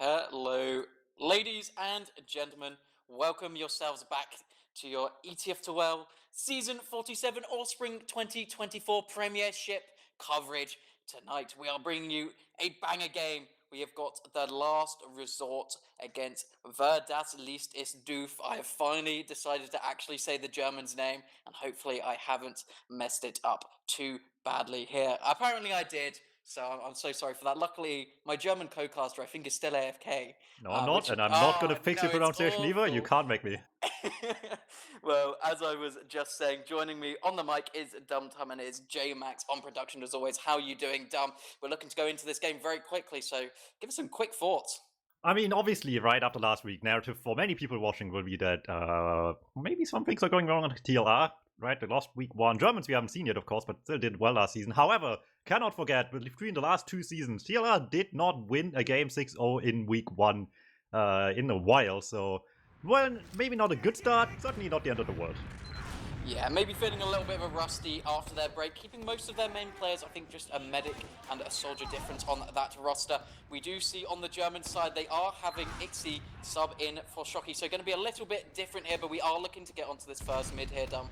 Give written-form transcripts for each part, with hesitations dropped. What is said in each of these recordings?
Hello, ladies and gentlemen. Welcome yourselves back to your ETF2L Season 47 or Spring 2024 Premiership coverage. Tonight, we are bringing you a banger game. We have got the last resort against Das liest doof. I have finally decided to actually say the German's name, and hopefully I haven't messed it up too badly here. Apparently I did. So I'm so sorry for that. Luckily, my German co-caster, I think, is still AFK. No, I'm not, Which, and I'm not gonna oh, fix no, your it's pronunciation either. You awful. can't make me. Well, as I was just saying, joining me on the mic is Dum Tum and is J Max on production as always. How you doing, Dum? We're looking to go into this game very quickly, so give us some quick thoughts. I mean, obviously, right after last week, narrative for many people watching will be that maybe some things are going wrong on TLR. Right, they lost week one. Germans we haven't seen yet, of course, but still did well last season. However, cannot forget, between the last two seasons, TLR did not win a game 6-0 in week one in a while. So, well, maybe not a good start, certainly not the end of the world. Yeah, maybe feeling a little bit of a rusty after their break, keeping most of their main players, I think just a medic and a soldier difference on that roster. We do see on the German side, they are having Ixie sub in for Shocky, so going to be a little bit different here, but we are looking to get onto this first mid here, Dum.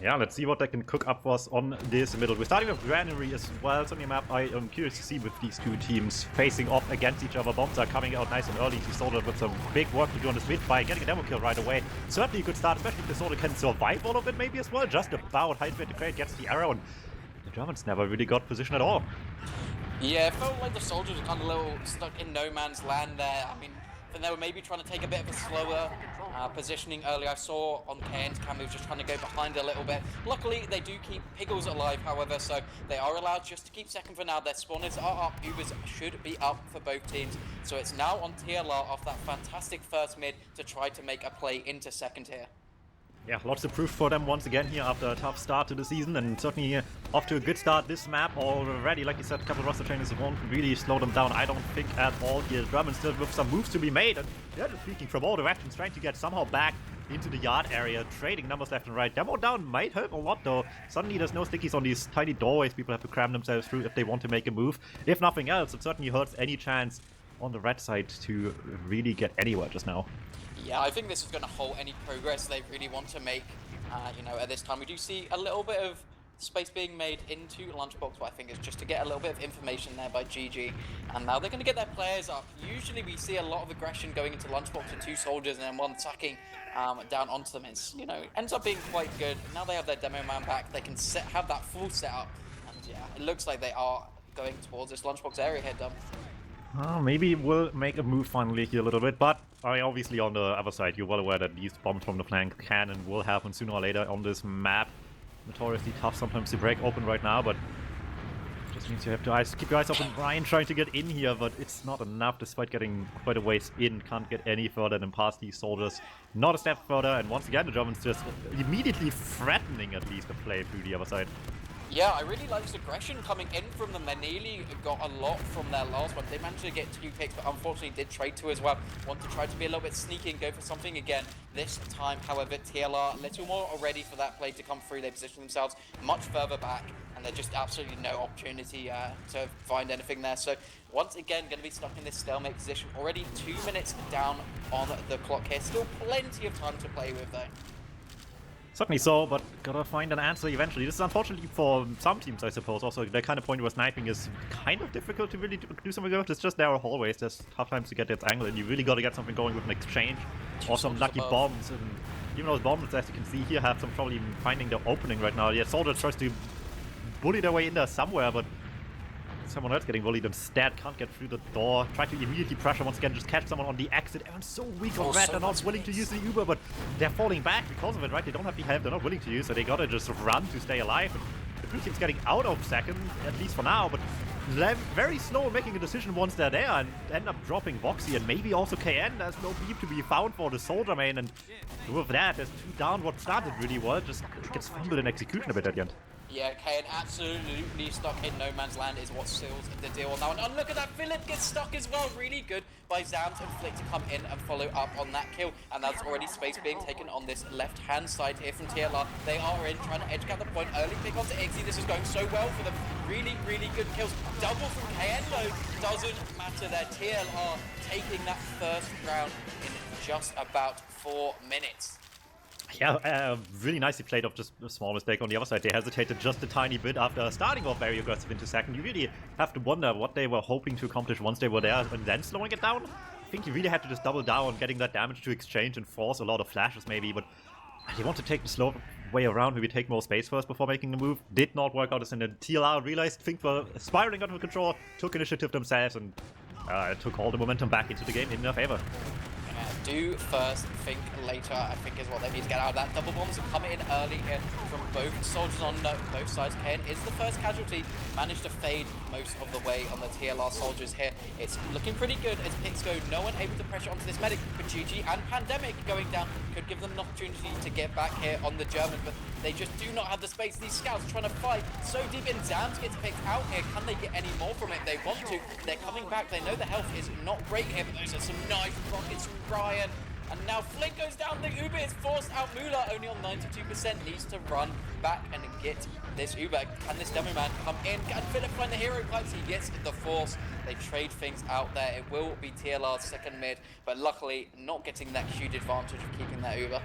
Yeah, let's see what they can cook up for us on this middle. We're starting with Granary as well. It's only a map I am curious to see with these two teams facing off against each other. Bombs are coming out nice and early. Soldier with some big work to do on this mid fight, getting a demo kill right away. Certainly a good start, especially if the Soldier can survive all of it maybe as well. Just about. Highspeed to crate gets the arrow, and the Germans never really got position at all. Yeah, it felt like the soldiers were kind of a little stuck in no man's land there. I mean, they were maybe trying to take a bit of a slower positioning earlier. I saw on KN's cam, he was just trying to go behind a little bit. Luckily, they do keep Piggles alive, however, so they are allowed just to keep second for now. Their spawners are up. Ubers should be up for both teams. So it's now on TLR off that fantastic first mid to try to make a play into second here. Yeah, lots of proof for them once again here after a tough start to the season, and certainly off to a good start this map already. Like you said, a couple of roster changes won't really slow them down, I don't think, at all here. Germans still with some moves to be made, and they're just peeking from all directions, trying to get somehow back into the yard area, trading numbers left and right. Demo down might help a lot, though. Suddenly there's no stickies on these tiny doorways people have to cram themselves through if they want to make a move. If nothing else, it certainly hurts any chance on the red side to really get anywhere just now. Yeah, I think this is going to halt any progress they really want to make, at this time. We do see a little bit of space being made into Lunchbox, but I think it's just to get a little bit of information there by GG. And now they're going to get their players up. Usually we see a lot of aggression going into Lunchbox with two soldiers and then one sucking down onto them. It's, ends up being quite good. Now they have their demo man back. They can have that full setup. And yeah, it looks like they are going towards this Lunchbox area here, Dom. Maybe we'll make a move finally here a little bit, but obviously on the other side, you're well aware that these bombs from the flank can and will happen sooner or later on this map. Notoriously tough sometimes to break open right now, but just means you have to keep your eyes open. Ryan trying to get in here, but it's not enough despite getting quite a ways in. Can't get any further than past these soldiers. Not a step further, and once again the Germans just immediately threatening at least to play through the other side. Yeah, I really like this aggression coming in from them. They nearly got a lot from their last one. They managed to get 2 picks, but unfortunately did trade 2 as well. Want to try to be a little bit sneaky and go for something again. This time, however, TLR a little more ready for that play to come through. They position themselves much further back, and there's just absolutely no opportunity to find anything there. So once again, going to be stuck in this stalemate position. Already 2 minutes down on the clock here. Still plenty of time to play with, though. Certainly so, but gotta find an answer eventually. This is unfortunately for some teams, I suppose. Also, the kind of point where sniping is kind of difficult to really do something with. It's just narrow hallways. There's tough times to get its angle, and you really gotta get something going with an exchange or some lucky bombs. And even those bombs, as you can see here, have some trouble even finding the opening right now. Yeah, Soldier tries to bully their way in there somewhere, but someone else getting bullied instead, can't get through the door. Try to immediately pressure once again, just catch someone on the exit. Everyone's so weak on red, they're not willing to use the Uber, but they're falling back because of it, right? They don't have the help, they're not willing to use, so they gotta just run to stay alive. And the blue team's getting out of second, at least for now, but they're very slow in making a decision once they're there and end up dropping Voxy and maybe also KN. There's no beam to be found for the Soldier main, and with that, there's 2 down. What started really well just gets fumbled in execution a bit at the end. Yeah, KN absolutely stuck in no man's land is what seals the deal on that one. And look at that, Philip gets stuck as well. Really good by Zams and Flick to come in and follow up on that kill. And that's already space being taken on this left-hand side here from TLR. They are in, trying to edge out the point. Early pick onto Ixie. This is going so well for them. really, really good kills. Double from KN though, doesn't matter there. TLR taking that first round in just about 4 minutes. Yeah, really nicely played off, just a small mistake on the other side. They hesitated just a tiny bit after starting off very aggressive into second. You really have to wonder what they were hoping to accomplish once they were there and then slowing it down. I think you really had to just double down, getting that damage to exchange and force a lot of flashes maybe, but you want to take the slow way around, maybe take more space first before making the move. Did not work out as in the TLR realized things were spiraling out of control, took initiative themselves, and took all the momentum back into the game in their favor. Do first, think later, I think is what they need to get out of that. Double bombs are coming in early here from both soldiers on both sides. KN is the first casualty, managed to fade most of the way on the TLR soldiers here. It's looking pretty good as picks go. No one able to pressure onto this medic, but GG and Pandemic going down could give them an opportunity to get back here on the German, but they just do not have the space. These scouts trying to fight so deep in. Zams gets picked out here. Can they get any more from it? They want to. They're coming back. They know the health is not great here, but those are some nice rockets from Ryan. And now Flink goes down, the Uber is forced out. Mula only on 92%, needs to run back and get this Uber. Can this demo man come in? Can Philip find the hero pipes? He gets the force. They trade things out there. It will be TLR's second mid, but luckily not getting that huge advantage of keeping that Uber.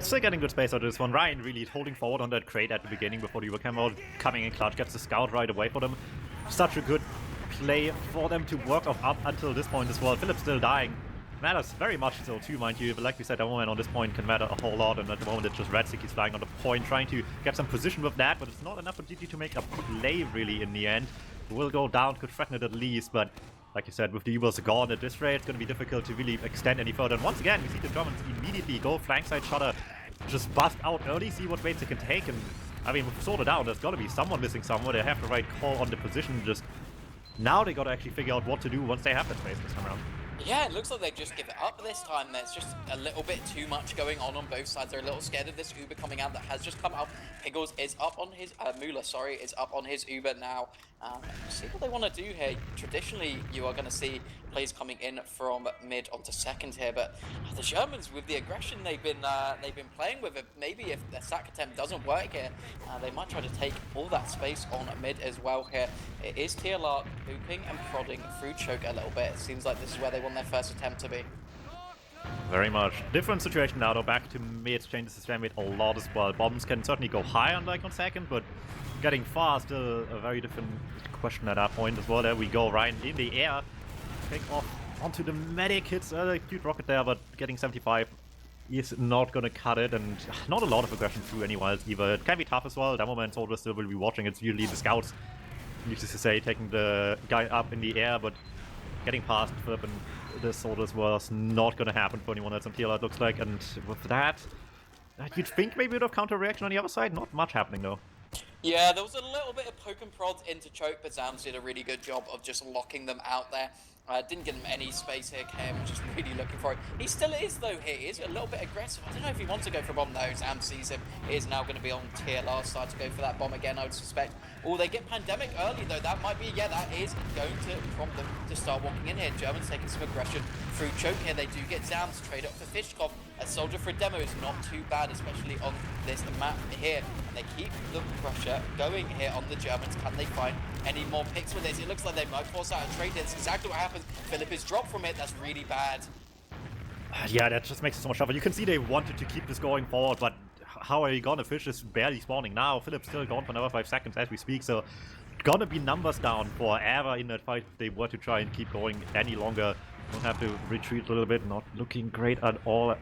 Still getting good space out of this one. Ryan really holding forward on that crate at the beginning before the Uber came out, coming in clutch, gets the scout right away for them. Such a good play for them to work off up until this point as well. Philip's still dying. Matters very much so too, mind you, but like we said, the moment on this point can matter a whole lot, and at the moment it's just Redsick, he's flying on the point, trying to get some position with that, but it's not enough for GG to make a play really in the end. Will go down, could threaten it at least, but like you said, with the Ubers gone at this rate, it's going to be difficult to really extend any further. And once again, we see the Germans immediately go flank side shutter, just bust out early, see what weights they can take, and I mean, with sorted out, there's got to be someone missing somewhere. They have the right call on the position, just now they got to actually figure out what to do once they have that space this time around. Yeah, it looks like they just give it up this time. There's just a little bit too much going on both sides. They're a little scared of this Uber coming out that has just come out. Piggles is up on his, Mula, sorry, is up on his Uber now. See what they want to do here. Traditionally, you are going to see plays coming in from mid onto second here, but the Germans, with the aggression they've been playing with it, maybe if the sack attempt doesn't work here, they might try to take all that space on mid as well here. It is TLR looping and prodding through choke a little bit. It seems like this is where they want their first attempt to be. Very much. Different situation now though, back to mid, changes the strand mid a lot as well. Bombs can certainly go high on like on second, but getting far still a very different question at that point as well. There we go, Ryan in the air. Take off onto the medic, hits a cute rocket there, but getting 75 is not gonna cut it, and not a lot of aggression through any wilds either. It can be tough as well. That moment soldiers still will be watching. It's usually the scouts, needless to say, taking the guy up in the air, but getting past Philip and the soldiers was not gonna happen for anyone else on TLR, it looks like, and with that, you'd think maybe a bit of counter reaction on the other side. Not much happening though. Yeah, there was a little bit of poke and prods into choke, but Zams did a really good job of just locking them out there. Didn't give him any space here. KM was just really looking for it. He still is, though, here. He is a little bit aggressive. I don't know if he wants to go for a bomb, though. Zam sees him. He is now going to be on TLR's side to go for that bomb again, I would suspect. Oh, they get Pandemic early, though. That might be, yeah, that is going to prompt them to start walking in here. Germans taking some aggression through choke here. They do get Zams to trade up for Fishkov. A soldier for a demo is not too bad, especially on this map here. And they keep the pressure going here on the Germans. Can they find any more picks with this? It looks like they might force out a trade. That's exactly what happens. Philip is dropped from it. That's really bad. Yeah, that just makes it so much tougher. You can see they wanted to keep this going forward, but how are you gonna? Fish is barely spawning now. Philip's still gone for another 5 seconds as we speak, so gonna be numbers down forever in that fight if they were to try and keep going any longer. Don't have to retreat a little bit. Not looking great at all.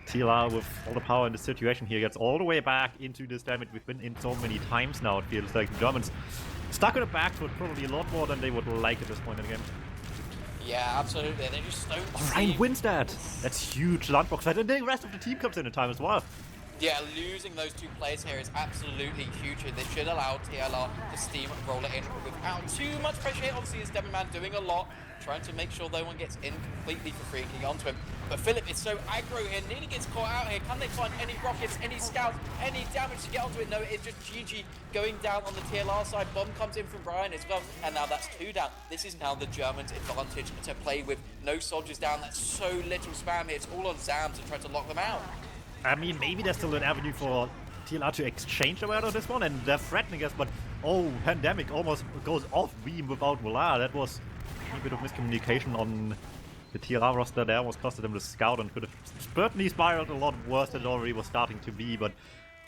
TLR with all the power in the situation here gets all the way back into this damage we've been in so many times now. It feels like the Germans stuck on the back foot probably a lot more than they would like at this point in the game. Yeah, absolutely. They just don't. Ryan wins that. That's huge lunchbox fight, and the rest of the team comes in time as well. Yeah, losing those two players here is absolutely huge. They should allow TLR to steamroll it in without too much pressure. Obviously, it's Demonman doing a lot, trying to make sure no one gets in completely for free kicking onto him. But Philip is so aggro here, nearly gets caught out here. Can they find any rockets, any scouts, any damage to get onto it? No, it's just GG going down on the TLR side. Bomb comes in from Brian as well, and now that's 2 down. This is now the Germans' advantage to play with. No soldiers down, that's so little spam here. It's all on Zam to try to lock them out. I mean, maybe there's still an avenue for TLR to exchange away out of this one, and they're threatening us, but Oh, Pandemic almost goes off beam without Mular. That was a bit of miscommunication on the TLR roster there. Almost costed them the scout and could have certainly spiraled a lot worse than it already was starting to be. But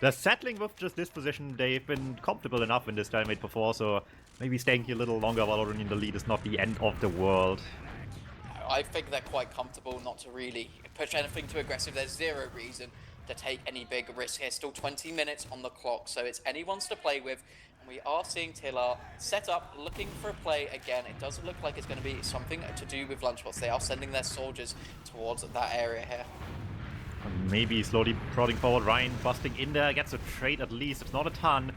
they're settling with just this position. They've been comfortable enough in this stalemate before, so maybe staying here a little longer while already in the lead is not the end of the world. I think they're quite comfortable not to really push anything too aggressive. There's zero reason to take any big risk here. Still 20 minutes on the clock, so it's anyone's to play with. And we are seeing TLR set up, looking for a play again. It doesn't look like it's going to be something to do with Lunchbox. They are sending their soldiers towards that area here. Maybe slowly prodding forward. Ryan busting in there, gets a trade at least. It's not a ton.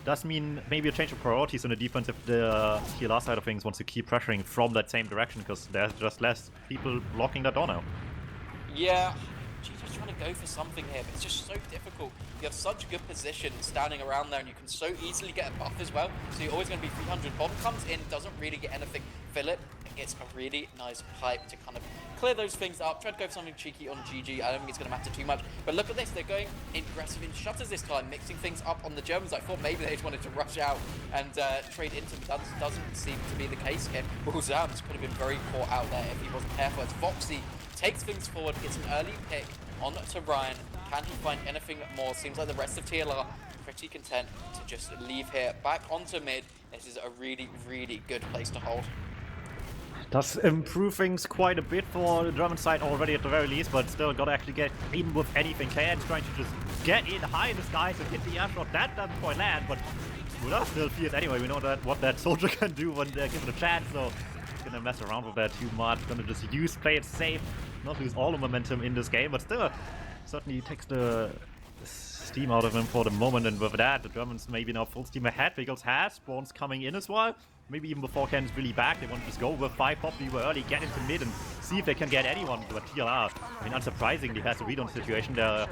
Does mean maybe a change of priorities on the defense if the TLR side of things wants to keep pressuring from that same direction, because there's just less people blocking that door now. Yeah, GG's trying to go for something here, but it's just so difficult. You have such good position standing around there, and you can so easily get a buff as well, so you're always going to be 300. Bomb comes in, doesn't really get anything. Philip gets a really nice pipe to kind of clear those things up. Try to go for something cheeky on GG. I don't think it's going to matter too much. But look at this. They're going aggressive in shutters this time, mixing things up on the Germans. I thought maybe they just wanted to rush out and trade into them. That doesn't seem to be the case here. Well, Zams could have been very caught out there if he wasn't careful. As Voxy takes things forward, gets an early pick on to Ryan. Can he find anything more? Seems like the rest of TLR pretty content to just leave here. Back onto mid. This is a really, really good place to hold. Does improve things quite a bit for the German side already at the very least, but still gotta actually get in with anything. KN's trying to just get in high in the skies and hit the air shot. That doesn't quite land, but Muller still fears anyway. We know that what that soldier can do when they're given a chance, so he's gonna mess around with that too much. Gonna just play it safe, not lose all the momentum in this game, but still certainly takes the steam out of him for the moment. And with that, the Germans maybe now full steam ahead. Pickles has spawns coming in as well. Maybe even before Ken's really back, they want to just go with 5 pop Uber early, get into mid and see if they can get anyone. But TLR, I mean, unsurprisingly, has a read on the situation. They're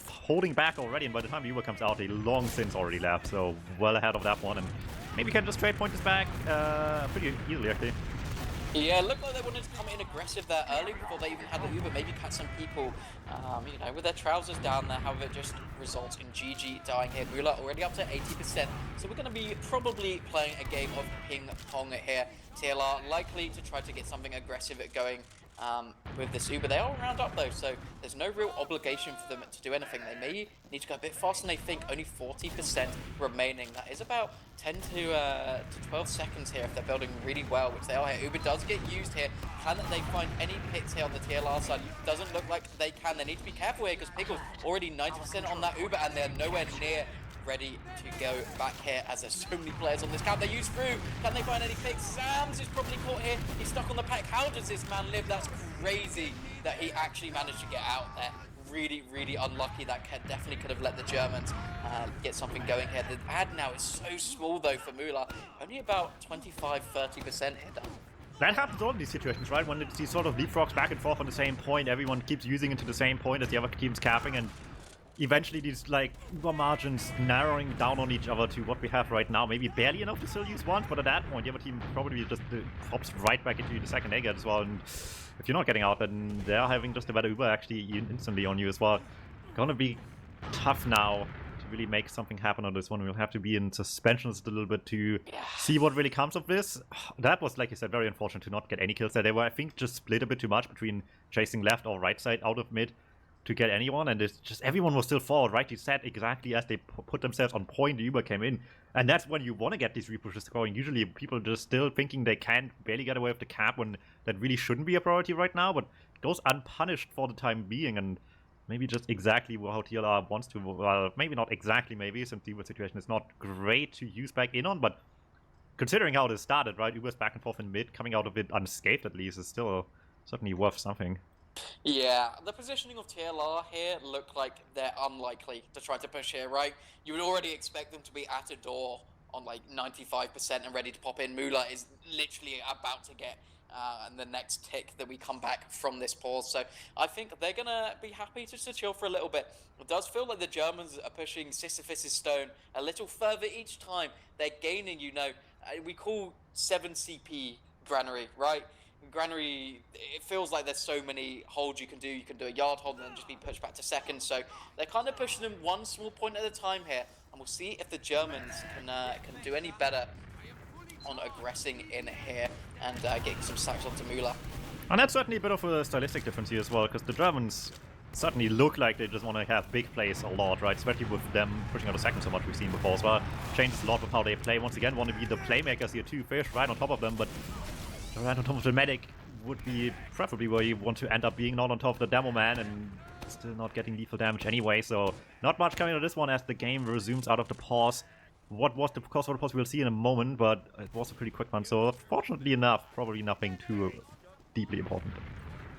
holding back already, and by the time Uber comes out, they long since already left. So well ahead of that one, and maybe can just trade point this back pretty easily, actually. Yeah, it looked like they wanted to come in aggressive there early before they even had the Uber, maybe cut some people, you know, with their trousers down there. However, it just results in GG dying here. Muller already up to 80%, so we're going to be probably playing a game of ping pong here. TLR likely to try to get something aggressive going with this Uber. They are round up though, so there's no real obligation for them to do anything. They may need to go a bit faster than they think. Only 40% remaining. That is about 10 to 12 seconds here if they're building really well, which they are here. Uber does get used here. Can they find any picks here on the TLR side? Doesn't look like they can. They need to be careful here because Pickles already 90% on that Uber, and they're nowhere near ready to go back here as there's so many players on this count. They use through. Can they find any picks? Sams is probably caught here. He's stuck on the pack. How does this man live? That's crazy that he actually managed to get out there. Really, really unlucky. That definitely could have let the Germans get something going here. The ad now is so small though for Muller. Only about 25-30% here done. That happens all in these situations, right? When it's these sort of leapfrogs back and forth on the same point, everyone keeps using it to the same point as the other team's capping, and eventually these like Uber margins narrowing down on each other to what we have right now. Maybe barely enough to still use one, but at that point the other team probably just pops right back into the second egg as well. And if you're not getting out, then they're having just a better Uber actually instantly on you as well. Gonna be tough now to really make something happen on this one. We'll have to be in suspensions a little bit to see what really comes of this. That was, like you said, very unfortunate to not get any kills there. They were, I think, just split a bit too much between chasing left or right side out of mid to get anyone, and it's just everyone was still forward, rightly set, exactly as they put themselves on point. The Uber came in, and that's when you want to get these repushes going. Usually people just still thinking they can barely get away with the cap when that really shouldn't be a priority right now, but it goes unpunished for the time being, and maybe just exactly how TLR wants to. Well, maybe not exactly, maybe, since the Uber situation is not great to use back in on, but considering how this started, right, Uber's back and forth in mid, coming out of it unscathed at least, is still certainly worth something. Yeah, the positioning of TLR here look like they're unlikely to try to push here, right? You would already expect them to be at a door on like 95% and ready to pop in. Muller is literally about to get the next tick that we come back from this pause. So I think they're going to be happy just to chill for a little bit. It does feel like the Germans are pushing Sisyphus's stone a little further each time. They're gaining, you know, we call 7 CP Granary, right? Granary, it feels like there's so many holds you can do. You can do a yard hold and then just be pushed back to second. So they're kind of pushing them one small point at a time here. and we'll see if the Germans can do any better on aggressing in here and getting some sacks onto Müller. And that's certainly a bit of a stylistic difference here as well, because the Germans certainly look like they just want to have big plays a lot, right? Especially with them pushing out a second so much we've seen before as well. Changes a lot with how they play. Once again, want to be the playmakers here too. Fish right on top of them, but right on top of the medic would be preferably where you want to end up being, not on top of the demo man and still not getting lethal damage anyway. So not much coming out of this one as the game resumes out of the pause. What was the cause for the pause we'll see in a moment, but it was a pretty quick one. So fortunately enough, probably nothing too deeply important.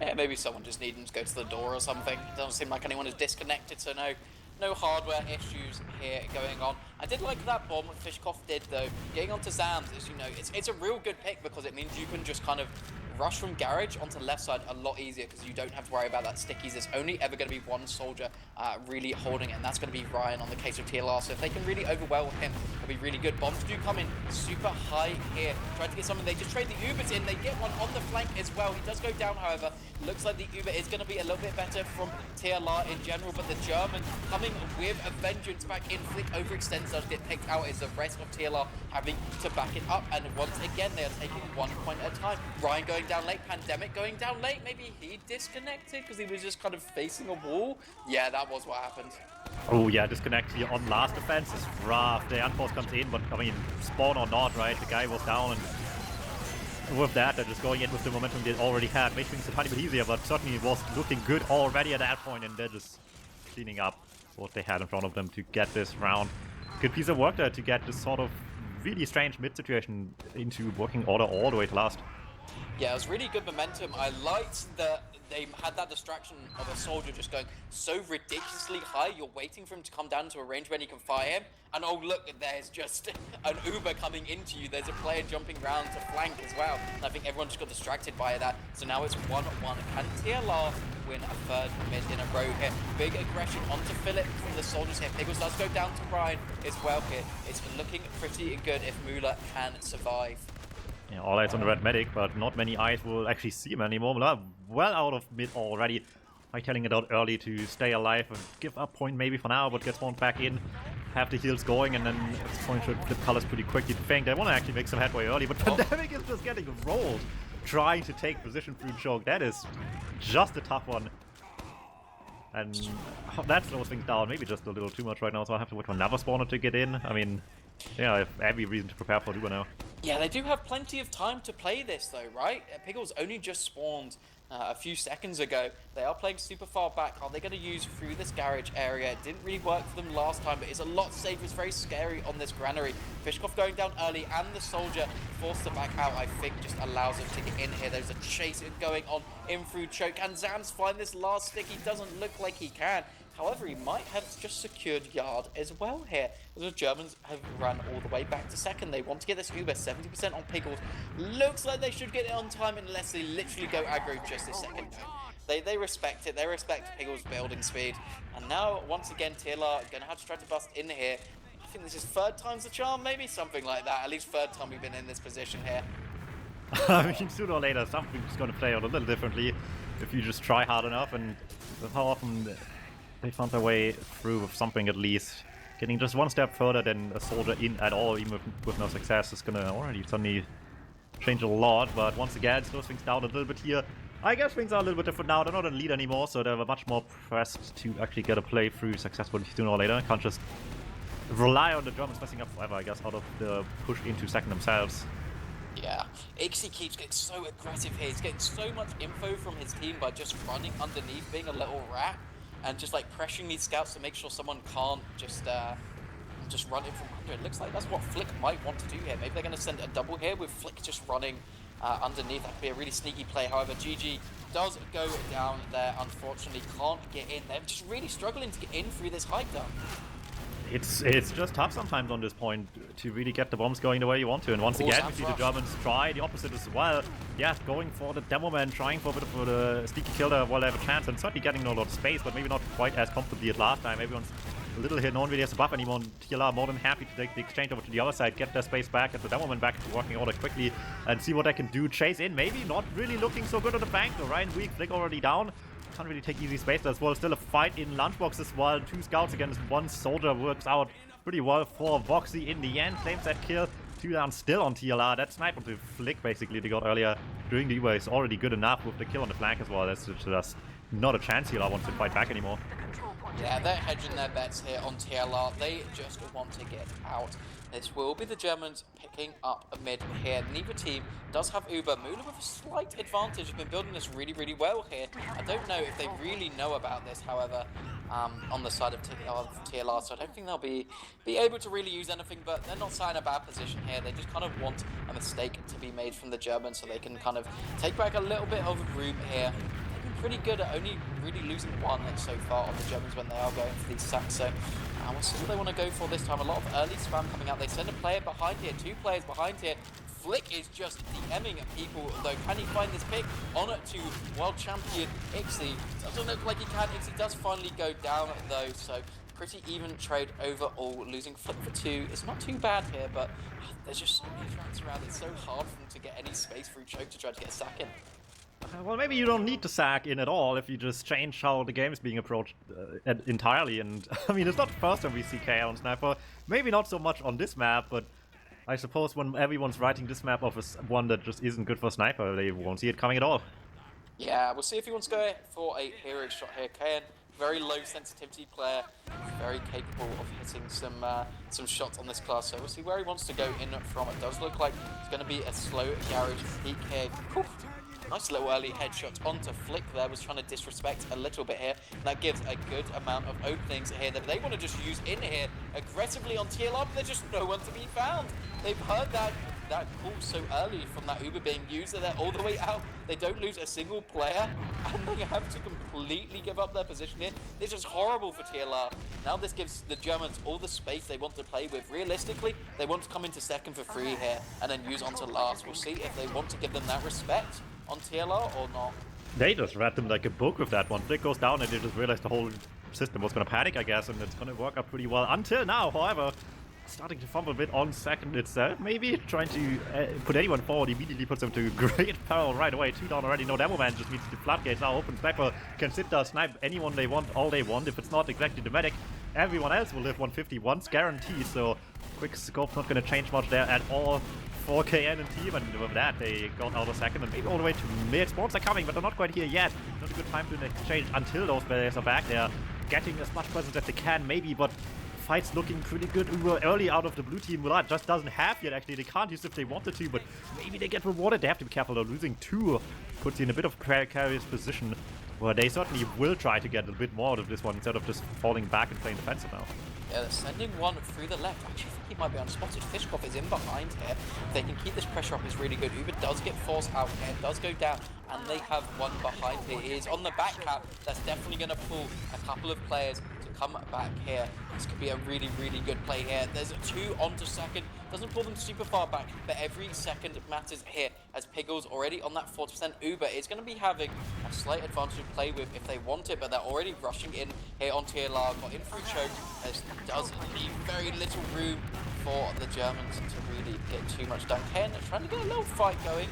Yeah, maybe someone just needing to go to the door or something. It doesn't seem like anyone is disconnected, so no hardware issues here going on. I did like that bomb what Fishkoff did though. Getting onto Zams is, it's a real good pick because it means you can just kind of rush from garage onto the left side a lot easier because you don't have to worry about that stickies. There's only ever going to be one soldier really holding it, and that's going to be Ryan on the case of TLR. So if they can really overwhelm him, it'll be really good. Bombs do come in super high here. Trying to get something. They just trade the Ubers in. They get one on the flank as well. He does go down, however. Looks like the Uber is going to be a little bit better from TLR in general, but the German coming with a vengeance back in. Flick overextends, does get picked out. Is the rest of TLR having to back it up, and once again they are taking 1 point at a time. Ryan going down late, Pandemic going down late. Maybe he disconnected because he was just kind of facing a wall. Yeah, that was what happened. Oh yeah, disconnect here on last defense is rough. The Unpause comes in, but I mean, spawn or not, right? The guy was down, and with that, they're just going in with the momentum they already had, making things a tiny bit easier, but certainly was looking good already at that point, and they're just cleaning up what they had in front of them to get this round. Good piece of work there to get this sort of really strange mid situation into working order all the way to last. Yeah, it was really good momentum. I liked that they had that distraction of a soldier just going so ridiculously high. You're waiting for him to come down to a range when you can fire him. And oh look, there's just an Uber coming into you. There's a player jumping around to flank as well. And I think everyone just got distracted by that. So now it's 1-1. Can TLR win a third mid in a row here? Big aggression onto Philip from the soldiers here. Pickles does go down to Ryan as well here. It's looking pretty good if Müller can survive. Yeah, all eyes on the red medic, but not many eyes will actually see him anymore. Well out of mid already. Telling it out early to stay alive and give up point maybe for now, but gets spawned back in. Have the heals going, and then at this point should flip colors pretty quick. You'd think they want to actually make some headway early, but Pandemic is just getting rolled, trying to take position through choke. That is just a tough one. And that slows things down, maybe just a little too much right now, so I'll have to wait for another spawner to get in. I mean, yeah, I have every reason to prepare for Duba now. Yeah, they do have plenty of time to play this though, right? Pickles only just spawned a few seconds ago. They are playing super far back. Are they going to use through this garage area? It didn't really work for them last time, but it's a lot safer. It's very scary on this Granary. Fishkoff going down early, and the soldier forced to back out, I think, just allows him to get in here. There's a chase going on in through choke. Can Zams find this last stick? He doesn't look like he can. However, he might have just secured yard as well here. The Germans have run all the way back to second. They want to get this Uber 70% on Pickles. Looks like they should get it on time unless they literally go aggro just a second. They respect it. They respect Pickles' building speed. And now, once again, TLR are going to have to try to bust in here. I think this is third time's the charm, maybe something like that. At least third time we've been in this position here. I mean, sooner or later, something's going to play out a little differently if you just try hard enough, and how often they found their way through with something at least. Getting just one step further than a soldier in at all, even with no success, is gonna already suddenly change a lot. But once again, slows things down a little bit here. I guess things are a little bit different now. They're not in lead anymore, so they're much more pressed to actually get a play through successfully sooner or later. Can't just rely on the Germans messing up forever, I guess, out of the push into second themselves. Yeah, Ixie keeps getting so aggressive here. He's getting so much info from his team by just running underneath, being a little rat. And just like pressuring these scouts to make sure someone can't just run in from under. It looks like that's what Flick might want to do here. Maybe they're going to send a double here with Flick just running underneath. That could be a really sneaky play. However, GG does go down there. Unfortunately, can't get in. They're just really struggling to get in through this height down. It's just tough sometimes on this point to really get the bombs going the way you want to. And once again, we see the Germans try the opposite as well. Yeah, going for the demo man, trying for a bit of a sneaky kill there while they have a chance, and certainly getting a lot of space, but maybe not quite as comfortably as last time. Everyone's a little here, no one really has to buff anymore. TLR more than happy to take the exchange over to the other side, get their space back, get the demo man back into working order quickly, and see what they can do. Chase in, maybe not really looking so good on the bank. The Ryan weak, Flick already down. Can't really take easy space as well. Still a fight in lunchboxes while two scouts against one soldier works out up pretty well for Voxy in the end. Claims that kill. 2 down still on TLR. That snipe on the flick basically they got earlier during the Uber is already good enough with the kill on the flank as well. That's just not a chance TLR wants to fight back anymore. Yeah, they're hedging their bets here on TLR. They just want to get out. This will be the Germans picking up a mid here. Neither team does have Uber. Müller with a slight advantage. Have been building this really, really well here. I don't know if they really know about this, however, on the side of TLR, so I don't think they'll be able to really use anything, but they're not in a bad position here. They just kind of want a mistake to be made from the Germans so they can kind of take back a little bit of room here. Pretty good at only really losing one so far on the Germans when they are going for these sacks. So we'll see what they want to go for this time. A lot of early spam coming out. They send a player behind here, 2 players behind here. Flick is just DMing people though. Can he find this pick? On it to world champion Ixie. Doesn't look like he can. Ixie does finally go down though. So pretty even trade overall. Losing Flick for 2 is not too bad here, but there's just so many tracks around. It's so hard for them to get any space through choke to try to get a sack in. Well, maybe you don't need to sack in at all if you just change how the game is being approached entirely. And I mean, it's not the first time we see KL on Sniper. Maybe not so much on this map, but I suppose when everyone's writing this map off as one that just isn't good for Sniper, they won't see it coming at all. Yeah, we'll see if he wants to go for a hero shot here. KN, very low sensitivity player, very capable of hitting some shots on this class. So we'll see where he wants to go in from. It does look like it's going to be a slow garage peek here. Oof. Nice little early headshot onto Flick there, was trying to disrespect a little bit here. And that gives a good amount of openings here that they want to just use in here aggressively on TLR, but there's just no one to be found. They've heard that call so early from that Uber being used that they're all the way out. They don't lose a single player, and they have to completely give up their position here. This is horrible for TLR. Now this gives the Germans all the space they want to play with. Realistically, they want to come into second for free here, and then use onto last. We'll see if they want to give them that respect on TLR or not. They just read them like a book with that one. Flick goes down and they just realized the whole system was gonna panic, I guess, and it's gonna work out pretty well until now. However, starting to fumble a bit on second itself, maybe trying to put anyone forward immediately puts them to great peril right away. 2 down already. No demo man just means the floodgates are open. Sniper can sit there, snipe anyone they want, all they want. If it's not exactly the medic, everyone else will live 150 once guaranteed. So quick scope not gonna change much there at all for KN and team, and with that they got out of second and maybe all the way to mid. Spawns are coming, but they're not quite here yet. Not a good time to exchange until those players are back there, getting as much presence as they can maybe, but fight's looking pretty good. Uber early out of the blue team. Mulat just doesn't have yet actually. They can't use if they wanted to, but maybe they get rewarded. They have to be careful though. Losing 2 puts you in a bit of precarious position where they certainly will try to get a bit more out of this one instead of just falling back and playing defensive now. Yeah, they're sending one through the left. Actually, I think he might be unspotted. Fishkoff is in behind here. If they can keep this pressure up, it's really good. Uber does get forced out here, does go down, and they have one behind here. He is on the back cap. That's definitely going to pull a couple of players to come back here. This could be a really, really good play here. There's a 2 onto second. Doesn't pull them super far back, but every second matters here. As Piggle's already on that 40%, Uber is going to be having a slight advantage to play with if they want it, but they're already rushing in here on TLR. Got in through choke, as does leave very little room for the Germans to really get too much done. Ken trying to get a little fight going.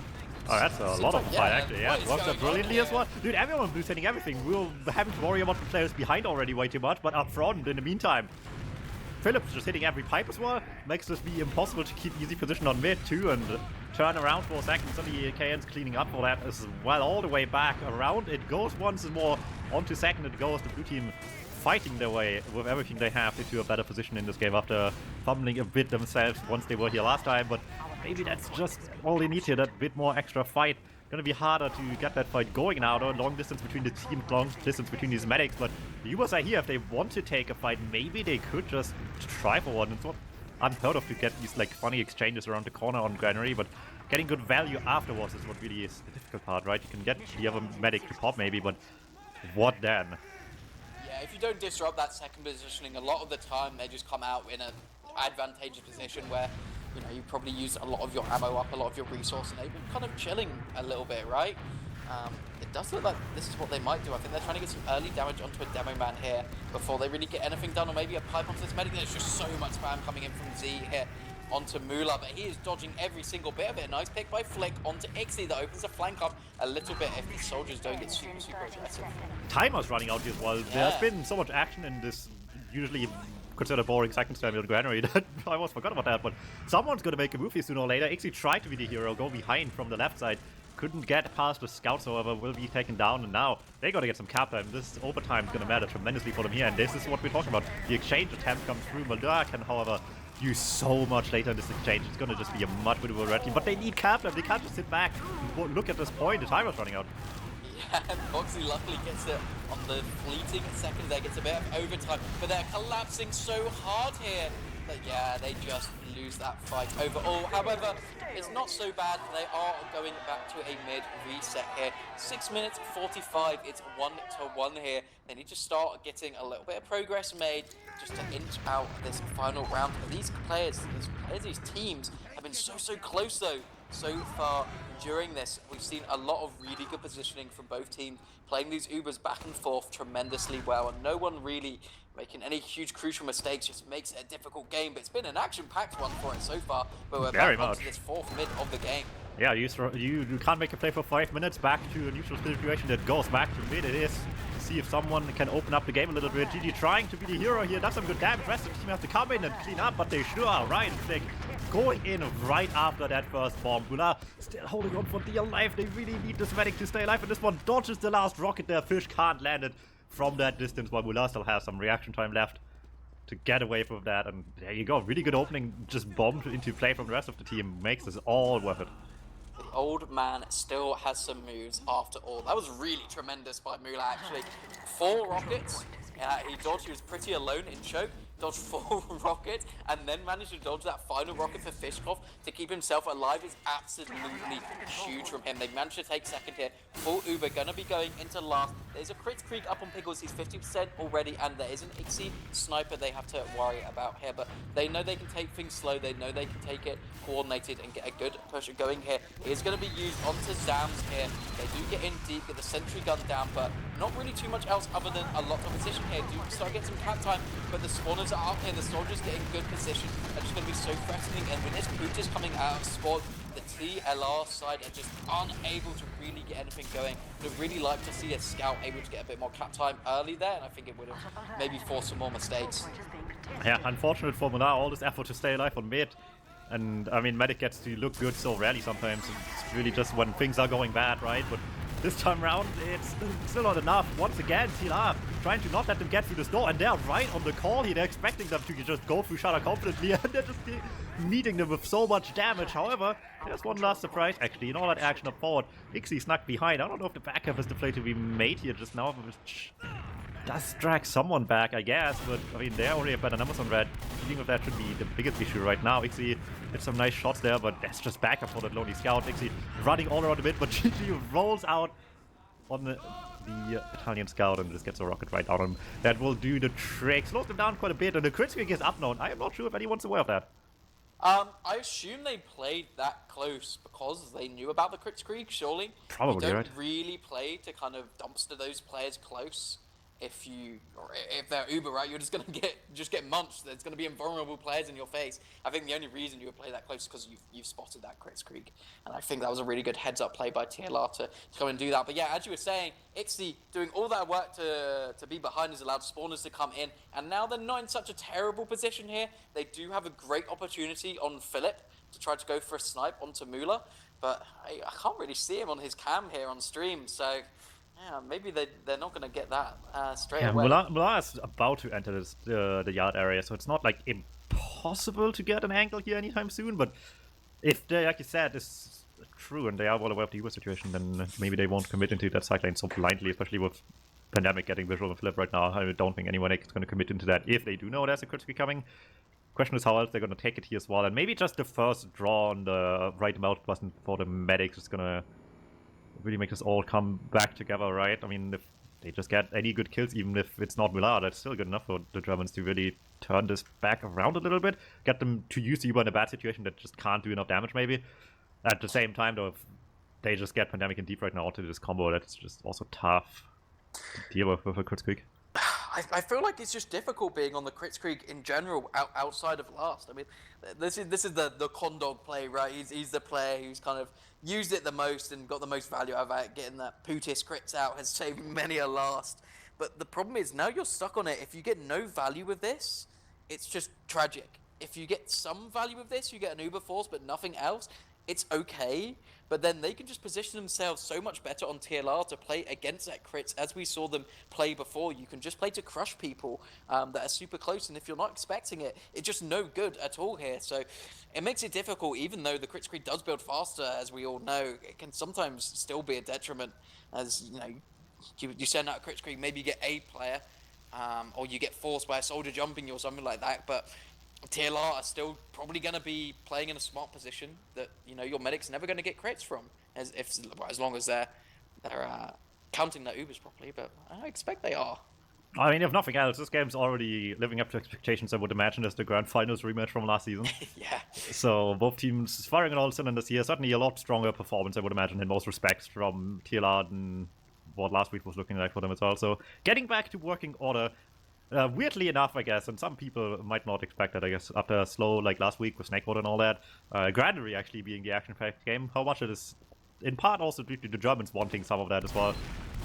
Oh, that's a lot of fight actually. Yeah, it works out brilliantly as well. Dude, everyone blue sending everything. We're having to worry about the players behind already way too much, but up front in the meantime, Phillips just hitting every pipe as well. Makes this be impossible to keep easy position on mid too and turn around for a second. Suddenly KN's cleaning up for that as well. All the way back around it goes once more. Onto second it goes. The blue team fighting their way with everything they have into a better position in this game after fumbling a bit themselves once they were here last time. But maybe that's just all they need here, that bit more extra fight. Gonna be harder to get that fight going now, though. Long distance between the teams, long distance between these medics, but the Ubers are here. If they want to take a fight, maybe they could just try for one. It's not unheard of to get these like funny exchanges around the corner on Granary, but getting good value afterwards is what really is the difficult part, right? You can get the other medic to pop maybe, but what then? Yeah, if you don't disrupt that second positioning, a lot of the time they just come out in an advantageous position where, you know, you probably use a lot of your ammo up, a lot of your resource, and they've been kind of chilling a little bit, right? It does look like this is what they might do. I think they're trying to get some early damage onto a demo man here before they really get anything done, or maybe a pipe onto this medic. There's just so much spam coming in from Z here onto Mula, but he is dodging every single bit of it. Nice pick by Flick onto Ixie that opens the flank up a little bit if these soldiers don't get super aggressive. Timer's running out here as well. Yeah. There's been so much action in this usually considered boring second stand with Granary. I almost forgot about that, but someone's gonna make a move here sooner or later. Ixie tried to be the hero, go behind from the left side. Couldn't get past the scouts, however, will be taken down, and now they gotta get some cap time. This overtime is gonna matter tremendously for them here, and this is what we're talking about. The exchange attempt comes through. Malheur can, however, use so much later in this exchange. It's gonna just be a much bit of a red team, but they need cap time. They can't just sit back. Look at this point, the timer's running out. Yeah, Foxy luckily gets it on the fleeting second there, gets a bit of overtime, but they're collapsing so hard here that, yeah, they just lose that fight overall. However, it's not so bad. They are going back to a mid-reset here. 6 minutes 45, it's 1-1 here. They need to start getting a little bit of progress made just to inch out this final round. These players, these teams have been so close though. So far during this, we've seen a lot of really good positioning from both teams, playing these Ubers back and forth tremendously well, and no one really making any huge crucial mistakes. Just makes it a difficult game, but it's been an action-packed one for it so far, but we're back onto this fourth mid of the game. Yeah, you can't make a play for 5 minutes back to a neutral situation that goes back to mid. It is to see if someone can open up the game a little bit. GG trying to be the hero here, does some good damage. Rest of the team have to come in and clean up, but they sure are. Ryan Flick going in right after that first bomb. Bula still holding on for dear life. They really need this medic to stay alive, and this one dodges the last rocket there. Fish can't land it from that distance, while Bula still has some reaction time left to get away from that. And there you go, really good opening, just bombed into play from the rest of the team. Makes this all worth it. The old man still has some moves after all. That was really tremendous by Mula, actually. 4 rockets. He dodged, he was pretty alone in choke. Dodged 4 rockets and then managed to dodge that final rocket for Fishkov to keep himself alive is absolutely huge from him. They managed to take second here. Full Uber gonna be going into last. There's a Crit Creek up on Pickles, he's 50% already, and there is an Ixie sniper they have to worry about here, but they know they can take things slow, they know they can take it coordinated and get a good push going here. It is going to be used onto Zams here. They do get in deep, get the sentry gun down, but not really too much else other than a lot of position here. Do start getting some cap time, but the spawners are up here, the soldiers getting good position. They're just going to be so threatening, and when this boot is coming out of spawn, the TLR side are just unable to really get anything going. Would have really liked to see a scout able to get a bit more cap time early there, and I think it would have maybe forced some more mistakes. Yeah, unfortunate for Monar, all this effort to stay alive on mid. And I mean, Medic gets to look good so rarely sometimes. It's really just when things are going bad, right? But this time around, it's still not enough. Once again, TLR trying to not let them get through this door, and they're right on the call here. They're expecting them to just go through Shutter confidently, and they're just meeting them with so much damage. However, there's one last surprise, actually, in all that action up forward. Ixie snuck behind. I don't know if the backup is the play to be made here just now, which does drag someone back, I guess, but I mean, they already have better numbers on red. Dealing with that should be the biggest issue right now. Ixie hit some nice shots there, but that's just backup for that lonely scout. Ixie running all around a bit, but GG rolls out on the Italian scout and just gets a rocket right out on him. That will do the trick. Slows them down quite a bit, and the crit streak is up now. I am not sure if anyone's aware of that. I assume they played that close because they knew about the crit streak, surely. Probably, you don't right? really play to kind of dumpster those players close. If they're Uber, right, you're just gonna get munched. There's gonna be invulnerable players in your face. I think the only reason you would play that close is because you've spotted that crit streak, and I think that was a really good heads-up play by TLR to come and do that. But yeah, as you were saying, Ixie doing all that work to be behind has allowed spawners to come in, and now they're not in such a terrible position here. They do have a great opportunity on Philip to try to go for a snipe onto Mula, but I can't really see him on his cam here on stream, so. Yeah, maybe they're not going to get that straight away. Mular is about to enter the yard area, so it's not like impossible to get an angle here anytime soon. But if they, like you said, is true and they are well aware of the Uber situation, then maybe they won't commit into that side lane so blindly, especially with Pandemic getting visual with Flip right now. I don't think anyone is going to commit into that if they do know there's a crit coming. Question is how else they're going to take it here as well, and maybe just the first draw on the right mouse button for the medics is going to really make this all come back together, right? I mean, if they just get any good kills, even if it's not Mular, that's still good enough for the Germans to really turn this back around a little bit. Get them to use the Uber in a bad situation that just can't do enough damage, maybe. At the same time, though, if they just get Pandemic and Deep right now to this combo, that's just also tough to deal with a crit streak. I feel like it's just difficult being on the crit streak in general outside of last. I mean, this is the Condog play, right? He's the player who's kind of used it the most and got the most value out of it. Getting that Putis crits out has saved many a last. But the problem is now you're stuck on it. If you get no value with this, it's just tragic. If you get some value of this, you get an Uber Force, but nothing else, it's okay. But then they can just position themselves so much better on TLR to play against that crits, as we saw them play before. You can just play to crush people that are super close, and if you're not expecting it, it's just no good at all here. So it makes it difficult, even though the crit screen does build faster, as we all know. It can sometimes still be a detriment, as you know, you send out a crit screen, maybe you get a player, or you get forced by a soldier jumping you or something like that, but TLR are still probably going to be playing in a smart position that, you know, your medic's never going to get crits from, as long as they're counting their Ubers properly, but I expect they are. I mean, if nothing else, this game's already living up to expectations, I would imagine, as the Grand Finals rematch from last season. Yeah. So both teams firing on all cylinders here. Certainly a lot stronger performance, I would imagine, in most respects from TLR than what last week was looking like for them as well. So getting back to working order, weirdly enough, I guess, and some people might not expect that, I guess, after a slow, like last week with Snakewater and all that, Granary actually being the action-packed game. How much it is, in part also due to the Germans wanting some of that as well.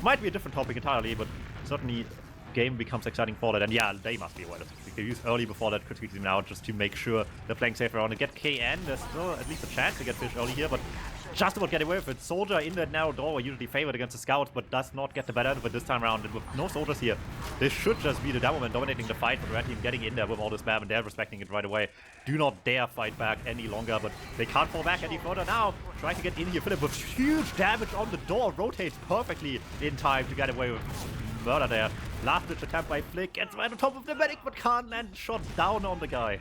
Might be a different topic entirely, but certainly game becomes exciting for that, and yeah, they must be aware of it. They use early before that critical team out just to make sure they're playing safe around and get KN. There's still at least a chance to get Fish early here, but just about get away with it. Soldier in that narrow door, usually favored against the scouts, but does not get the better end of it this time around. And with no soldiers here, this should just be the Demoman dominating the fight for the red team, getting in there with all this spam, and they're respecting it right away. Do not dare fight back any longer, but they can't fall back any further now. Trying to get in here, Philip with huge damage on the door, rotates perfectly in time to get away with murder there. Last ditch attempt by Flick, gets right on top of the medic, but can't land shot down on the guy.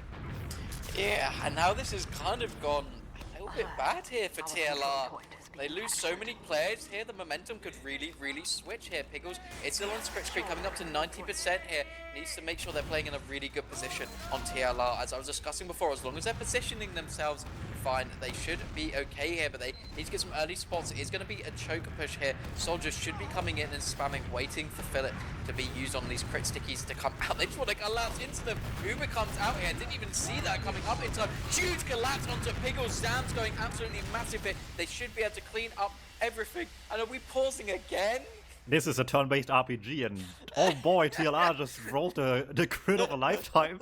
Yeah, and now this has kind of gone a little bit bad here for TLR. They lose so many players here, the momentum could really switch here. Pickles, it's still on crit screen, coming up to 90% here. Needs to make sure they're playing in a really good position on TLR. As I was discussing before, as long as they're positioning themselves fine, they should be okay here, but they need to get some early spots. It is going to be a choke push here. Soldiers should be coming in and spamming, waiting for Philip to be used on these crit stickies to come out. They just want to collapse into them. Uber comes out here, didn't even see that coming up in time. Huge collapse onto Pickles. Sam's going absolutely massive here. They should be able to clean up everything. And are we pausing again? This is a turn-based RPG, and oh boy, TLR just rolled the crit of a lifetime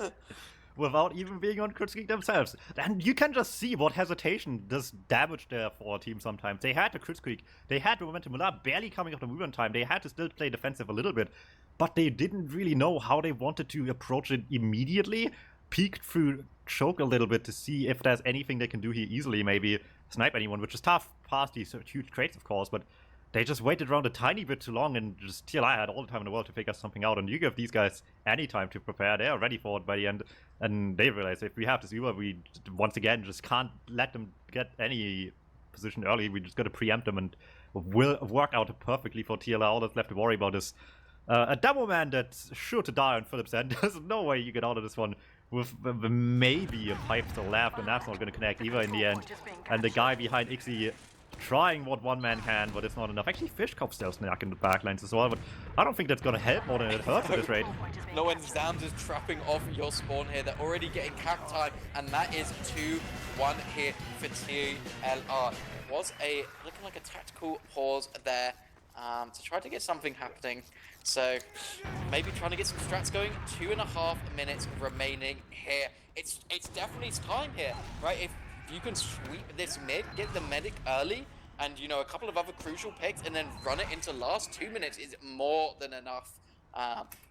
without even being on crit streak themselves. And you can just see what hesitation does damage there for a team sometimes. They had the crit streak, they had the momentum, barely coming off the movement time, they had to still play defensive a little bit, but they didn't really know how they wanted to approach it immediately. Peeked through choke a little bit to see if there's anything they can do here easily, maybe snipe anyone, which is tough past these huge crates, of course, but they just waited around a tiny bit too long, and just TLI had all the time in the world to figure something out, and you give these guys any time to prepare. They are ready for it by the end, and they realize if we have this Uber, we once again just can't let them get any position early. We just got to preempt them, and will work out perfectly for TLI. All that's left to worry about is a demo man that's sure to die on Philip's end. There's no way you get out of this one with maybe a pipe still left, and that's not going to connect either in the end. And the guy behind Ixie trying what one man can, but it's not enough. Actually, Fishkopf still snacking the backlines as well, but I don't think that's going to help more than it hurts at this rate. No one's down, just trapping off your spawn here. They're already getting cap time, and that is 2-1 here for TLR. It was looking like a tactical pause there to try to get something happening. So maybe trying to get some strats going. 2.5 minutes remaining here. It's definitely time here, right? If you can sweep this mid, get the medic early, and you know, a couple of other crucial picks, and then run it into last 2 minutes is more than enough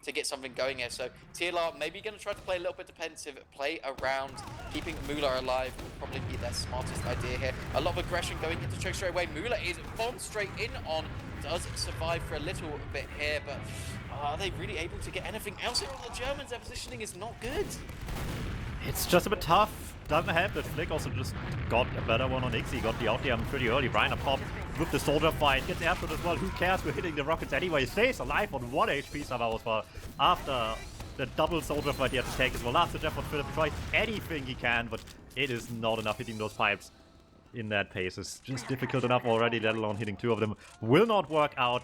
to get something going here. So TLR maybe going to try to play a little bit defensive, play around, keeping Mula alive would probably be their smartest idea here. A lot of aggression going into choke straight away. Mula is bombed straight in on, does survive for a little bit here, but are they really able to get anything else? The Germans, their positioning is not good. It's just a bit tough. Doesn't help that Flick also just got a better one on Ixie, got the out there pretty early. Brian up top with the soldier fight, gets airshot as well. Who cares? We're hitting the rockets anyway. Stays alive on 1 HP somehow as well. After the double soldier fight he had to take as well. Last ditch effort, Philip tries anything he can, but it is not enough. Hitting those pipes in that pace is just difficult enough already, let alone hitting 2 of them. Will not work out.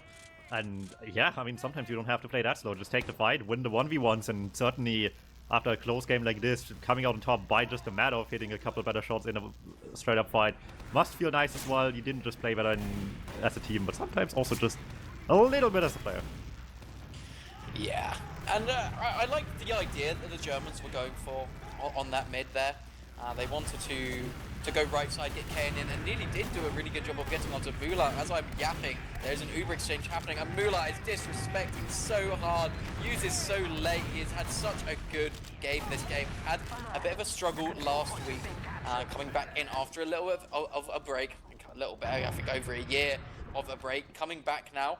And yeah, I mean, sometimes you don't have to play that slow. Just take the fight, win the 1v1s, and certainly after a close game like this, coming out on top by just a matter of hitting a couple better shots in a straight-up fight must feel nice as well. You didn't just play better as a team, but sometimes also just a little bit as a player. Yeah, And I liked the idea that the Germans were going for on that mid there. They wanted to go right side, get Kane in, and nearly did do a really good job of getting onto Mula. As I'm yapping, there's an Uber exchange happening, and Mula is disrespecting so hard, uses so late. He's had such a good game this game. Had a bit of a struggle last week, coming back in after a little bit of a break. A little bit, I think over a year of a break. Coming back now,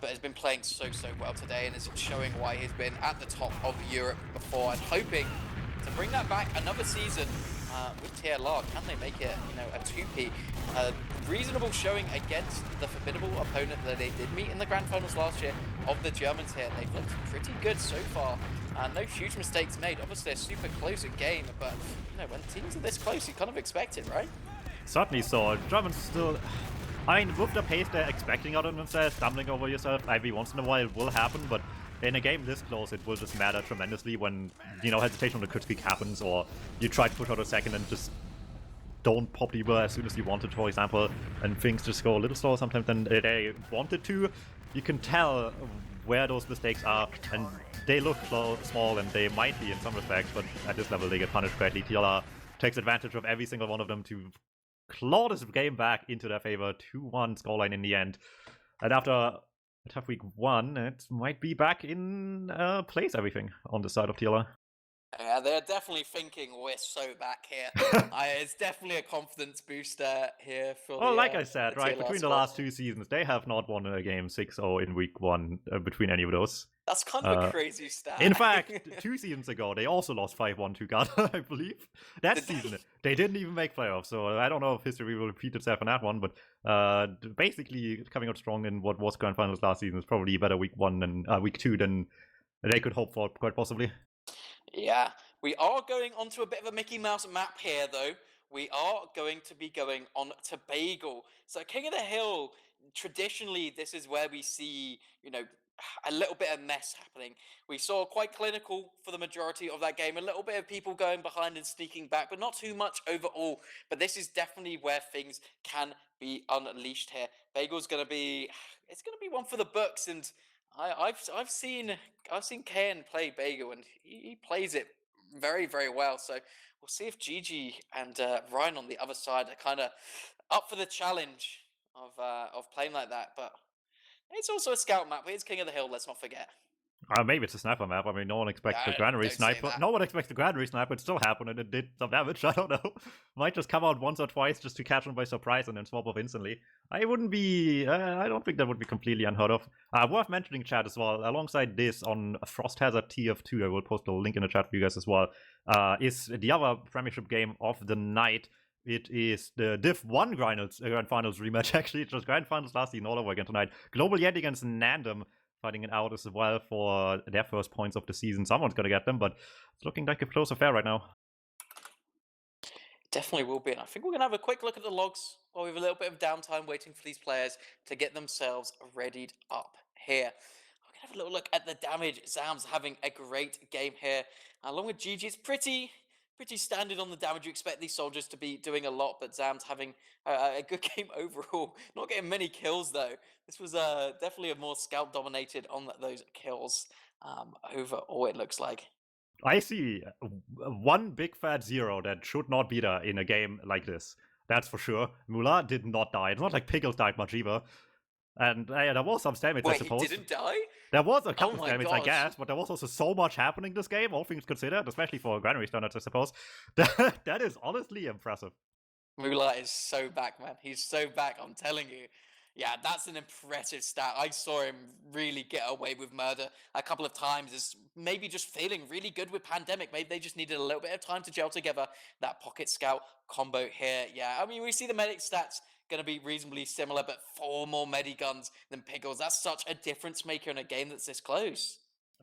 but has been playing so well today, and is showing why he's been at the top of Europe before, and hoping to bring that back another season with TLR. Can they make it, a 2P? Reasonable showing against the formidable opponent that they did meet in the grand finals last year of the Germans here. They've looked pretty good so far. No huge mistakes made. Obviously, a super close game, but when teams are this close, you kind of expect it, right? Certainly so. Germans still... I mean, with the pace they're expecting out of themselves, stumbling over yourself every once in a while will happen, but in a game this close, it will just matter tremendously when, hesitation on the crit streak happens, or you try to push out a second and just don't pop the Uber as soon as you wanted, for example, and things just go a little slower sometimes than they wanted to. You can tell where those mistakes are, and they look small, and they might be in some respects, but at this level they get punished greatly. TLR takes advantage of every single one of them to claw this game back into their favor. 2-1 scoreline in the end. And after a tough week 1, it might be back in place, everything on the side of TLR. Yeah, they're definitely thinking we're so back here. It's definitely a confidence booster here for well, the, like I said, right, TLR between squad. the last 2 seasons, they have not won a game 6-0 in week 1 between any of those. That's kind of a crazy stat. In fact, 2 seasons ago, they also lost 5-1 to Ghana, I believe. That season, they didn't even make playoffs, so I don't know if history will repeat itself on that one, but basically coming out strong in what was grand finals last season is probably a better week 1 than week 2 than they could hope for, quite possibly. Yeah, we are going onto a bit of a Mickey Mouse map here, though. We are going to be going on to Bagel. So King of the Hill, traditionally, this is where we see, a little bit of mess happening. We saw quite clinical for the majority of that game, a little bit of people going behind and sneaking back, but not too much overall. But this is definitely where things can be unleashed here. Bagel's going to be, it's going to be one for the books, and I've seen Kane play Bagel, and he plays it very well. So we'll see if Gigi and Ryan on the other side are kind of up for the challenge of playing like that. But it's also a scout map. It's King of the Hill. Let's not forget. Maybe it's a sniper map. I mean, no one expects the Don't Granary say sniper. that. No one expects the Granary sniper to still happen, and it did some damage. I don't know. Might just come out once or twice just to catch them by surprise and then swap off instantly. I wouldn't be. I don't think that would be completely unheard of. Worth mentioning, chat as well. Alongside this, on Frost Hazard TF2, I will post a link in the chat for you guys as well. Is the other Premiership game of the night. It is the Div 1 Grand Finals rematch, actually. It was Grand Finals last season all over again tonight. Global Yeti against Nandem, fighting it out as well for their first points of the season. Someone's going to get them, but it's looking like a close affair right now. Definitely will be. And I think we're going to have a quick look at the logs while we have a little bit of downtime waiting for these players to get themselves readied up here. We're going to have a little look at the damage. Zam's having a great game here. Along with Gigi, it's pretty standard on the damage. You expect these soldiers to be doing a lot, but Zam's having a good game overall. Not getting many kills, though. This was definitely a more scout-dominated on those kills overall, it looks like. I see one big fat 0 that should not be there in a game like this. That's for sure. Mula did not die. It's not like Pickles died much either. And there was some damage, I suppose. Wait, he didn't die? There was a couple of damage, gosh. I guess, but there was also so much happening this game, all things considered, especially for Granary standards, I suppose. That is honestly impressive. Mula is so back, man. He's so back, I'm telling you. Yeah, that's an impressive stat. I saw him really get away with murder a couple of times. Is maybe just feeling really good with Pandemic. Maybe they just needed a little bit of time to gel together. That Pocket Scout combo here. Yeah, I mean, we see the medic stats going to be reasonably similar, but 4 more Mediguns than Pickles. That's such a difference maker in a game that's this close.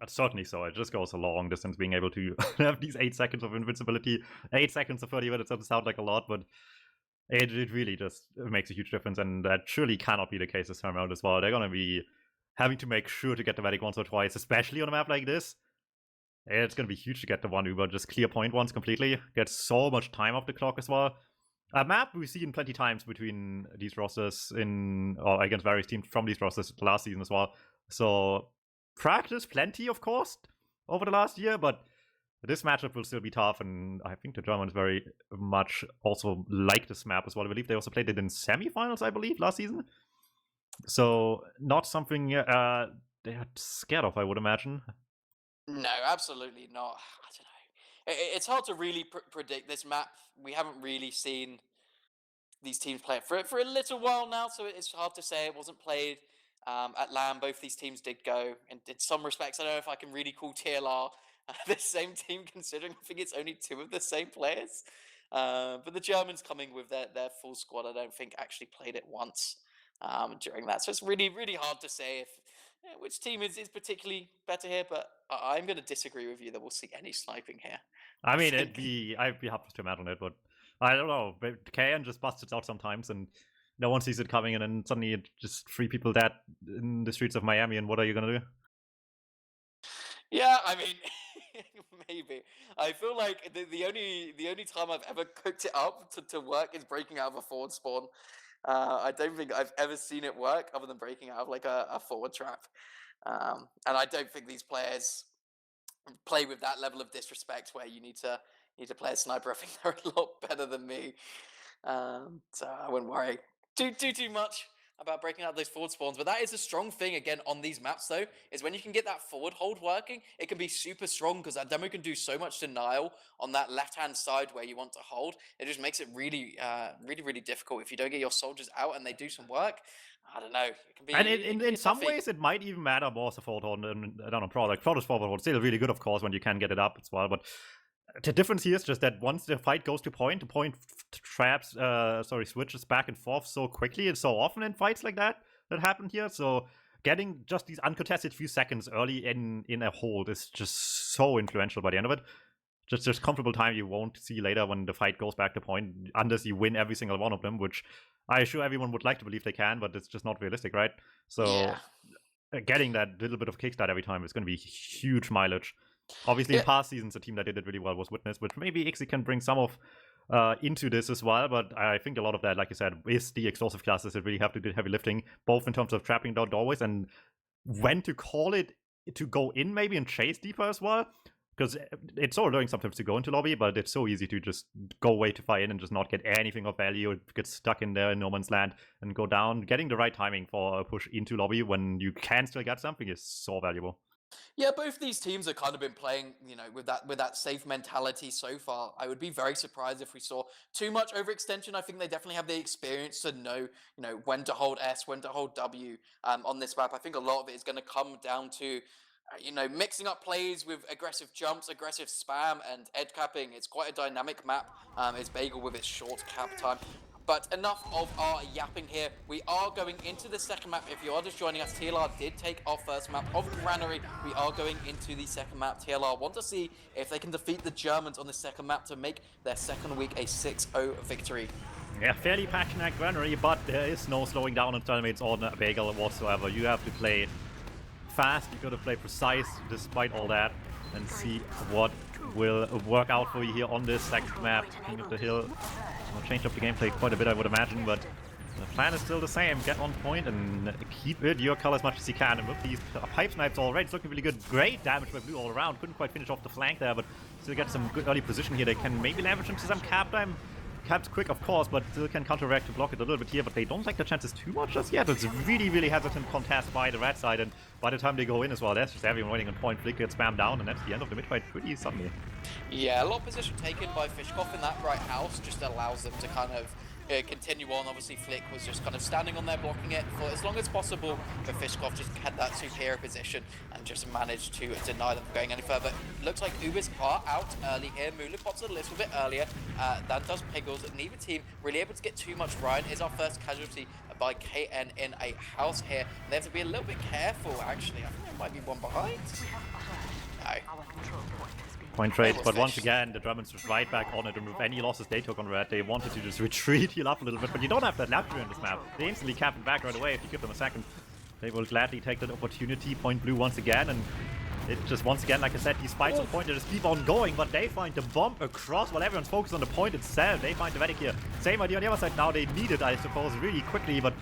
Certainly so. It just goes a long distance being able to have these 8 seconds of invincibility. 8 seconds of 30 minutes doesn't sound like a lot, but it really just makes a huge difference, and that surely cannot be the case this time around as well. They're going to be having to make sure to get the medic once or twice, especially on a map like this. It's going to be huge to get the 1 Uber, just clear point once completely. Get so much time off the clock as well. A map we've seen plenty times between these rosters or against various teams from these rosters last season as well. So practice plenty, of course. over the last year, but this matchup will still be tough, and I think the Germans very much also like this map as well. I believe they also played it in semifinals, I believe, last season. So not something they are scared of, I would imagine. No, absolutely not. I don't know. It's hard to really predict this map. We haven't really seen these teams play it for a little while now, so it's hard to say. It wasn't played at LAN. Both these teams did go, and in some respects, I don't know if I can really call TLR the same team, considering I think it's only two of the same players. But the Germans coming with their full squad, I don't think actually played it once during that. So it's really, really hard to say if which team is particularly better here. But I'm going to disagree with you that we'll see any sniping here. I mean, think... I'd be happy to imagine it, but I don't know. KN just busts it out sometimes, and no one sees it coming, and then suddenly it just 3 people dead in the streets of Miami, and what are you gonna do? Yeah, I mean, maybe. I feel like the only time I've ever cooked it up to work is breaking out of a forward spawn. I don't think I've ever seen it work other than breaking out of like a forward trap. And I don't think these players play with that level of disrespect where you need to play a sniper. I think they're a lot better than me. So I wouldn't worry too much about breaking out those forward spawns. But that is a strong thing again on these maps though, is when you can get that forward hold working, it can be super strong because that demo can do so much denial on that left-hand side where you want to hold. It just makes it really, really difficult if you don't get your soldiers out and they do some work. I don't know. It can be. And in some ways, it might even matter more as a forward hold than I don't know, Pro. Like Protoss forward hold still really good, of course, when you can get it up as well. But the difference here is just that once the fight goes to point, the point switches back and forth so quickly and so often in fights like that happen here. So getting just these uncontested few seconds early in a hold is just so influential by the end of it. Just comfortable time you won't see later when the fight goes back to point, unless you win every single one of them, which I assure everyone would like to believe they can, but it's just not realistic, right? So getting that little bit of kickstart every time is going to be huge mileage. Obviously, in past seasons, a team that did it really well was Witness, which maybe Ixie can bring some of into this as well. But I think a lot of that, like you said, is the explosive classes that really have to do heavy lifting, both in terms of trapping down doorways and when to call it to go in maybe and chase deeper as well. Because it's so annoying sometimes to go into lobby, but it's so easy to just go way too far in and just not get anything of value, get stuck in there in no man's land and go down. Getting the right timing for a push into lobby when you can still get something is so valuable. Yeah, both these teams have kind of been playing, with that safe mentality so far. I would be very surprised if we saw too much overextension. I think they definitely have the experience to know, when to hold S, when to hold W on this map. I think a lot of it is going to come down to, mixing up plays with aggressive jumps, aggressive spam, and edge capping. It's quite a dynamic map. It's Bagel with its short cap time. But enough of our yapping here. We are going into the second map. If you are just joining us, TLR did take our first map of Granary. We are going into the second map. TLR want to see if they can defeat the Germans on the second map to make their second week a 6-0 victory. Yeah, fairly passionate Granary, but there is no slowing down on teammates on Bagel whatsoever. You have to play fast, you gotta play precise despite all that, and see what will work out for you here on this second map. King of the Hill will change up the gameplay quite a bit, I would imagine, but the plan is still the same. Get on point and keep it your color as much as you can. And with these pipe snipes already, it's looking really good. Great damage by Blue all around. Couldn't quite finish off the flank there, but still get some good early position here. They can maybe leverage into some cap time. Cap's quick, of course, but still can counteract to block it a little bit here, but they don't like the chances too much just yet. It's really hesitant contest by the red side, and by the time they go in as well, that's just everyone waiting on point. Flick gets spammed down, and that's the end of the mid fight pretty suddenly. Yeah, a lot of position taken by Fishkoff in that right house just allows them to kind of continue on. Obviously, Flick was just kind of standing on there blocking it for as long as possible, but Fishkoff just had that superior position and just managed to deny them from going any further. Looks like Ubers are out early here. Moolipop's a little bit earlier than does Piggles. Neither team really able to get too much. Ryan is our first casualty by KN in a house here. They have to be a little bit careful, actually. I think there might be one behind. No. Point trade, but once again, the Germans just right back on it, and with any losses they took on red, they wanted to just retreat, heal up a little bit, but you don't have that luxury in this map. They instantly cap it back right away if you give them a second. They will gladly take that opportunity. Point Blue once again, and it just once again, like I said, these fights on point, they just keep on going, but they find the bomb across while everyone's focused on the point itself. They find the Vedic here. Same idea on the other side now. They need it, I suppose, really quickly, but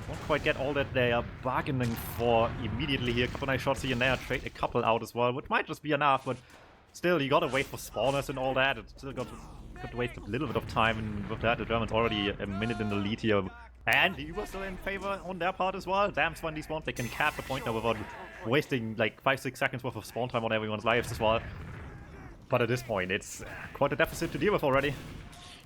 Won't quite get all that they are bargaining for immediately here. A couple nice shots here and there, trade a couple out as well, which might just be enough, but still, you gotta wait for spawners and all that. It's still got to waste a little bit of time, and with that, the Germans already a minute in the lead here. And the Uber still in favor on their part as well. Damn, when these spawns, they can cap the point now without wasting like 5-6 seconds worth of spawn time on everyone's lives as well. But at this point, it's quite a deficit to deal with already.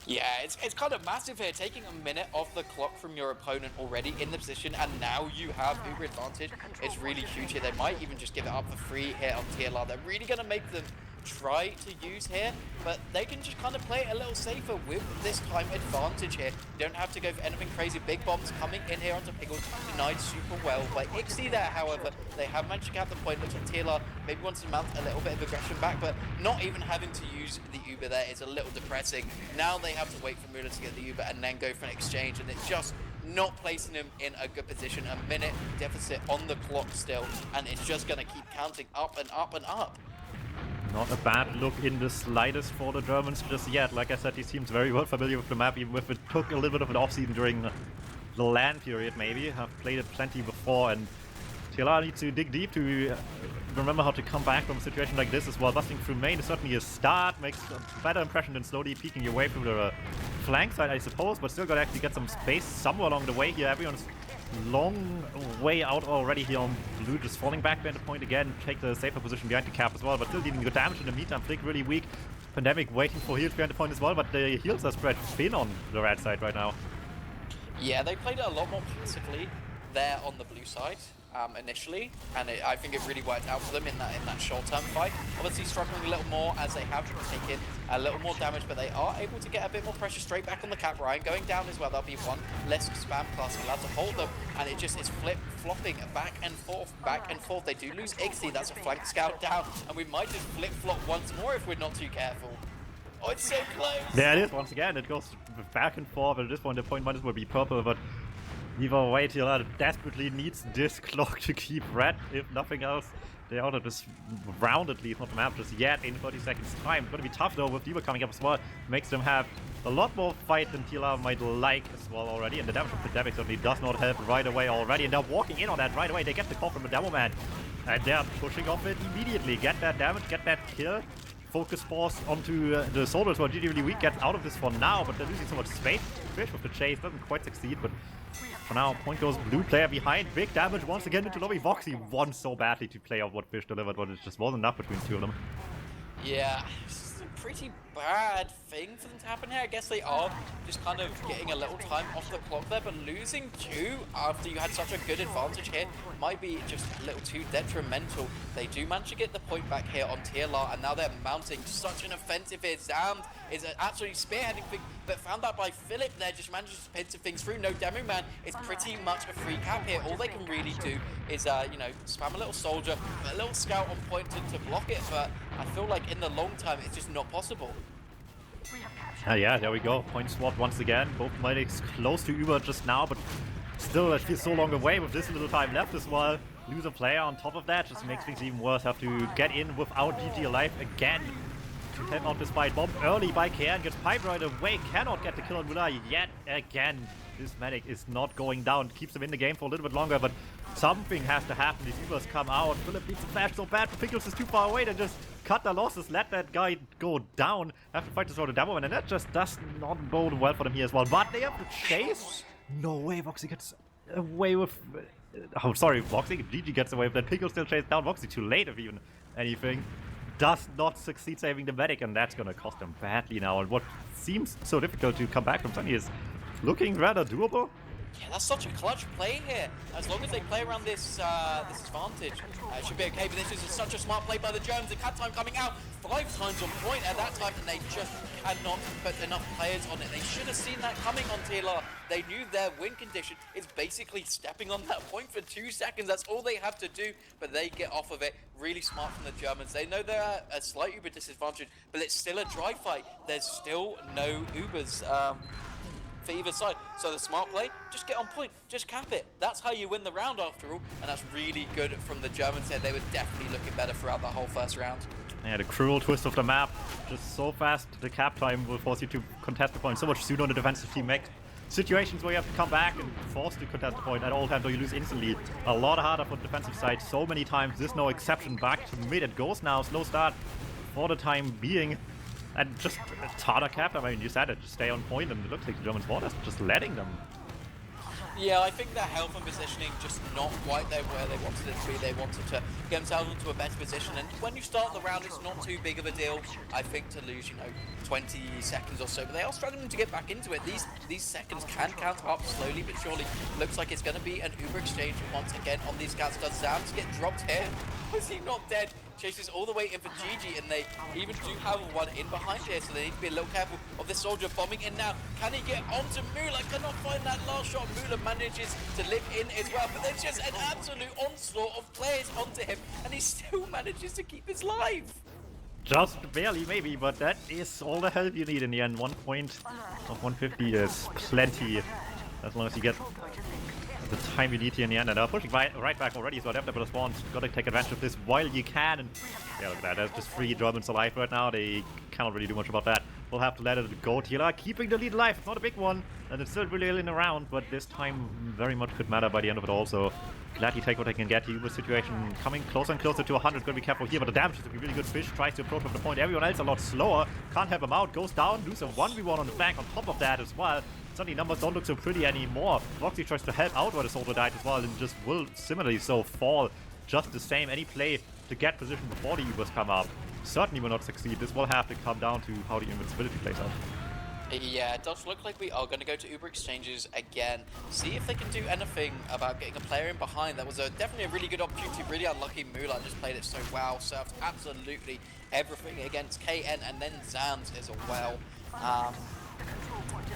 Yeah, it's kind of massive here, taking a minute off the clock from your opponent already in the position, and now you have Uber advantage. It's really huge here. They might even just give it up for free here on TLR. They're really going to make them try to use here, but they can just kind of play it a little safer with this time advantage here. You don't have to go for anything crazy. Big bombs coming in here onto Pickles, denied super well by Ixie there. However, they have managed to cap the point. Looks like TLR maybe wants to mount a little bit of aggression back, but not even having to use the Uber there is a little depressing. Now they have to wait for Muller to get the Uber and then go for an exchange, and it's just not placing him in a good position. A minute deficit on the clock still, and it's just going to keep counting up and up and up. Not a bad look in the slightest for the Germans just yet. Like I said, he seems very well familiar with the map, even if it took a little bit of an off-season during the LAN period maybe. Have played it plenty before, and TLR needs to dig deep to remember how to come back from a situation like this as well. Busting through main is certainly a start, makes a better impression than slowly peeking your way through the flank side, I suppose, but still got to actually get some space somewhere along the way here. Everyone's long way out already here on blue, just falling back behind the point again, take the safer position behind the cap as well, but still dealing good damage in the meantime. Flick really weak. Pandemic waiting for heals behind the point as well, but the heals are spread thin on the red side right now. Yeah, they played it a lot more passively there on the blue side initially, and I think it really worked out for them in that short-term fight. Obviously struggling a little more as they have taken a little more damage, but they are able to get a bit more pressure straight back on the cap. Ryan going down as well. There'll be one less spam class allowed to hold them, and it just is flip-flopping back and forth, back and forth. They do lose Ixie. That's a flank scout down, and we might just flip-flop once more if we're not too careful. Oh, it's so close! There it is once again. It goes back and forth. At this point, the point might as well be purple, but either way, TLR desperately needs this clock to keep red, if nothing else. They're out of this round at least, not the map just yet, in 30 seconds time. It's going to be tough though with Diva coming up as well. Makes them have a lot more fight than TLR might like as well already. And the damage from Pandemic certainly does not help right away already. And they're walking in on that right away. They get the call from the Demo Man. And they're pushing off it immediately. Get that damage, get that kill. Focus force onto the soldiers who are really weak. Gets out of this for now, but they're losing so much space. Fish with the chase doesn't quite succeed, but for now, point goes blue player behind. Big damage once again into lobby. Voxy wants so badly to play off what Fish delivered, but it just wasn't enough between the two of them. Yeah, it's a pretty bad thing for them to happen here. I guess they are just kind of getting a little time off the clock there, but losing two after you had such a good advantage here might be just a little too detrimental. They do manage to get the point back here on TLR, and now they're mounting such an offensive here. Zamd is absolutely spearheading thing, but found out by Philip there, just manages to pincer things through. No Demo Man is pretty much a free cap here. All they can really do is, you know, spam a little soldier, a little scout on point to block it, but I feel like in the long term, it's just not possible. Yeah, there we go. Point swap once again. Both medics close to Uber just now, but still it feels so long away with this little time left as well. Lose a player on top of that just makes things even worse. Have to get in without GG alive again. To help out despite bomb early by Cairn. Gets piped right away. Cannot get the kill on Muller yet again. This medic is not going down. Keeps him in the game for a little bit longer, but something has to happen. These Ubers come out. Philip needs to flash so bad. Pickles is too far away. They just cut their losses. Let that guy go down. Have to fight this for the Demo, and that just does not bode well for them here as well. But they have to chase. No way. Voxy gets away with... Oh, sorry. Voxy. GG gets away with that. Pickles still chased down Voxy too late if even anything. Does not succeed saving the medic, and that's going to cost them badly now. And what seems so difficult to come back from Sunny is looking rather doable. Yeah, that's such a clutch play here. As long as they play around this this advantage, it should be okay. But this is such a smart play by the Germans. The cat time coming out 5 times on point at that time, and they just cannot put enough players on it. They should have seen that coming on TLR. They knew their win condition is basically stepping on that point for 2 seconds. That's all they have to do, but they get off of it. Really smart from the Germans. They know they're at a slight Uber disadvantage, but it's still a dry fight. There's still no Ubers for either side. So the smart play, just get on point, just cap it. That's how you win the round after all, and that's really good from the Germans here. They were definitely looking better throughout the whole first round. Yeah, the cruel twist of the map. Just so fast, the cap time will force you to contest the point so much sooner on the defensive team. situations where you have to come back and force to contest the point at all times or you lose instantly. A lot harder for the defensive side so many times. There's no exception. Back to mid. It goes now. Slow start for the time being. And just harder cap. I mean, you said it. Just stay on point, and it looks like the Germans were just letting them. Yeah, I think their health and positioning just not quite there where they wanted it to be. They wanted to get themselves into a better position, and when you start the round, it's not too big of a deal, I think, to lose, 20 seconds or so, but they are struggling to get back into it. These seconds can count up slowly but surely. Looks like it's going to be an Uber exchange once again on these scouts. Does Zams get dropped here? Was he not dead? Chases all the way in for GG, and they even do have one in behind here, so they need to be a little careful of this soldier bombing in now. Can he get onto Mula? Cannot find that last shot. Mula manages to live in as well, but there's just an absolute onslaught of players onto him, and he still manages to keep his life. Just barely, maybe, but that is all the help you need in the end. 1 point of 150 is plenty, as long as you get the time you need here in the end. And they're pushing right back already, so after the spawns, gotta take advantage of this while you can. And yeah, look at that, there's just 3 Germans alive right now. They cannot really do much about that. We'll have to let it go. TLR keeping the lead alive. It's not a big one, and it's still really early in the round, but this time very much could matter by the end of it all. So glad you take what they can get. The situation coming closer and closer to 100. Gotta be careful here, but the damage is to be really good. Fish tries to approach from the point. Everyone else a lot slower. Can't help him out. Goes down. Lose a 1v1 on the flank on top of that as well. Suddenly numbers don't look so pretty anymore. Roxy tries to help out where the soldier died as well, and just will similarly so fall just the same. Any play to get position before the Ubers come up certainly will not succeed. This will have to come down to how the invincibility plays out. Yeah, it does look like we are going to go to Uber exchanges again. See if they can do anything about getting a player in behind. That was definitely a really good opportunity. Really unlucky. Mulan just played it so well. Served absolutely everything against KN and then Zams as well. I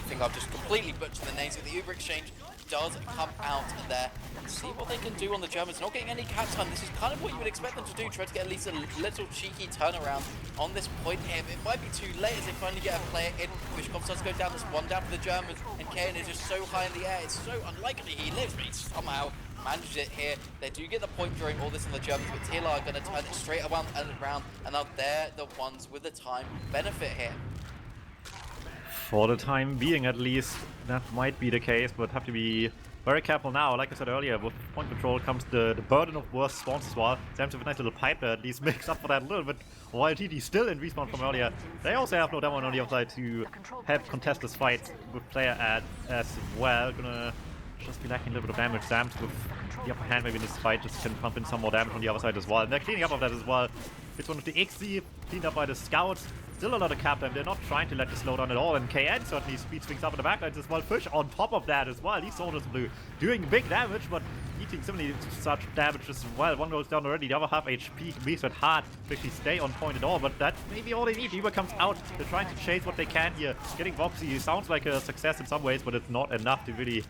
think I've just completely butchered the names of the Uber exchange. Does come out there. See what they can do on the Germans. Not getting any cat time. This is kind of what you would expect them to do. Try to get at least a little cheeky turnaround on this point here. It might be too late as they finally get a player in. Vishkov starts to go down. There's one down for the Germans. And Kane is just so high in the air. It's so unlikely he lives, but he somehow manages it here. They do get the point during all this on the Germans, but TLR are going to turn it straight around, and now they're the ones with the time benefit here. For the time being, at least, that might be the case, but have to be very careful now. Like I said earlier, with point control comes the burden of worse spawns as well. Zams with a nice little pipe that at least makes up for that a little bit. While TD still in respawn from earlier, they also have no demo on the outside to help contest this fight with player ad as well. Gonna just be lacking a little bit of damage. Zams with the upper hand maybe in this fight just can pump in some more damage on the other side as well. And they're cleaning up of that as well. It's one of the XZ cleaned up by the scouts. Still a lot of cap time. They're not trying to let the slow down at all, and KN certainly speed swings up in the backlines as well. Fish on top of that as well. These soldiers blue doing big damage, but eating similarly such damage as well. One goes down already, the other half HP makes it hard to actually stay on point at all, but that's maybe all they need. Uber comes out. They're trying to chase what they can here. Getting Voxy sounds like a success in some ways, but it's not enough to really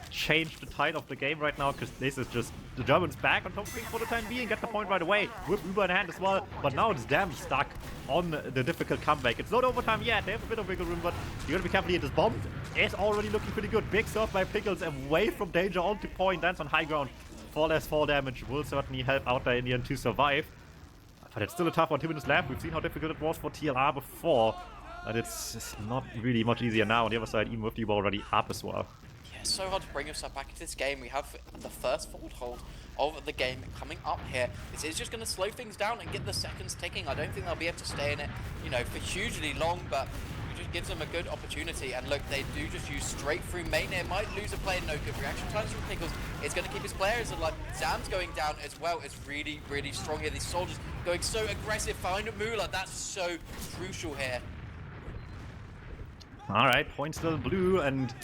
change the tide of the game right now, because this is just the Germans back on top of things for the time being. Get the point right away with Uber in hand as well, but now it's damn stuck on the difficult comeback. It's not overtime yet. They have a bit of wiggle room, but you gotta be careful here. This bomb is already looking pretty good. Big surf by Pickles away from danger onto point. That's on high ground. For less fall damage will certainly help out there in the end to survive, but it's still a tough one. 2 minutes left. We've seen how difficult it was for TLR before, but it's not really much easier now on the other side, even with the ball already up as well. It's so hard to bring yourself back into this game. We have the first foothold of the game coming up here. This is just going to slow things down and get the seconds ticking. I don't think they'll be able to stay in it, for hugely long, but it just gives them a good opportunity. And look, they do just use straight through main here. Might lose a player, no good reaction times from Pickles. It's going to keep his players alive. Zam's going down as well. It's really, really strong here. These soldiers going so aggressive. Find Mula. That's so crucial here. Alright, point still blue, and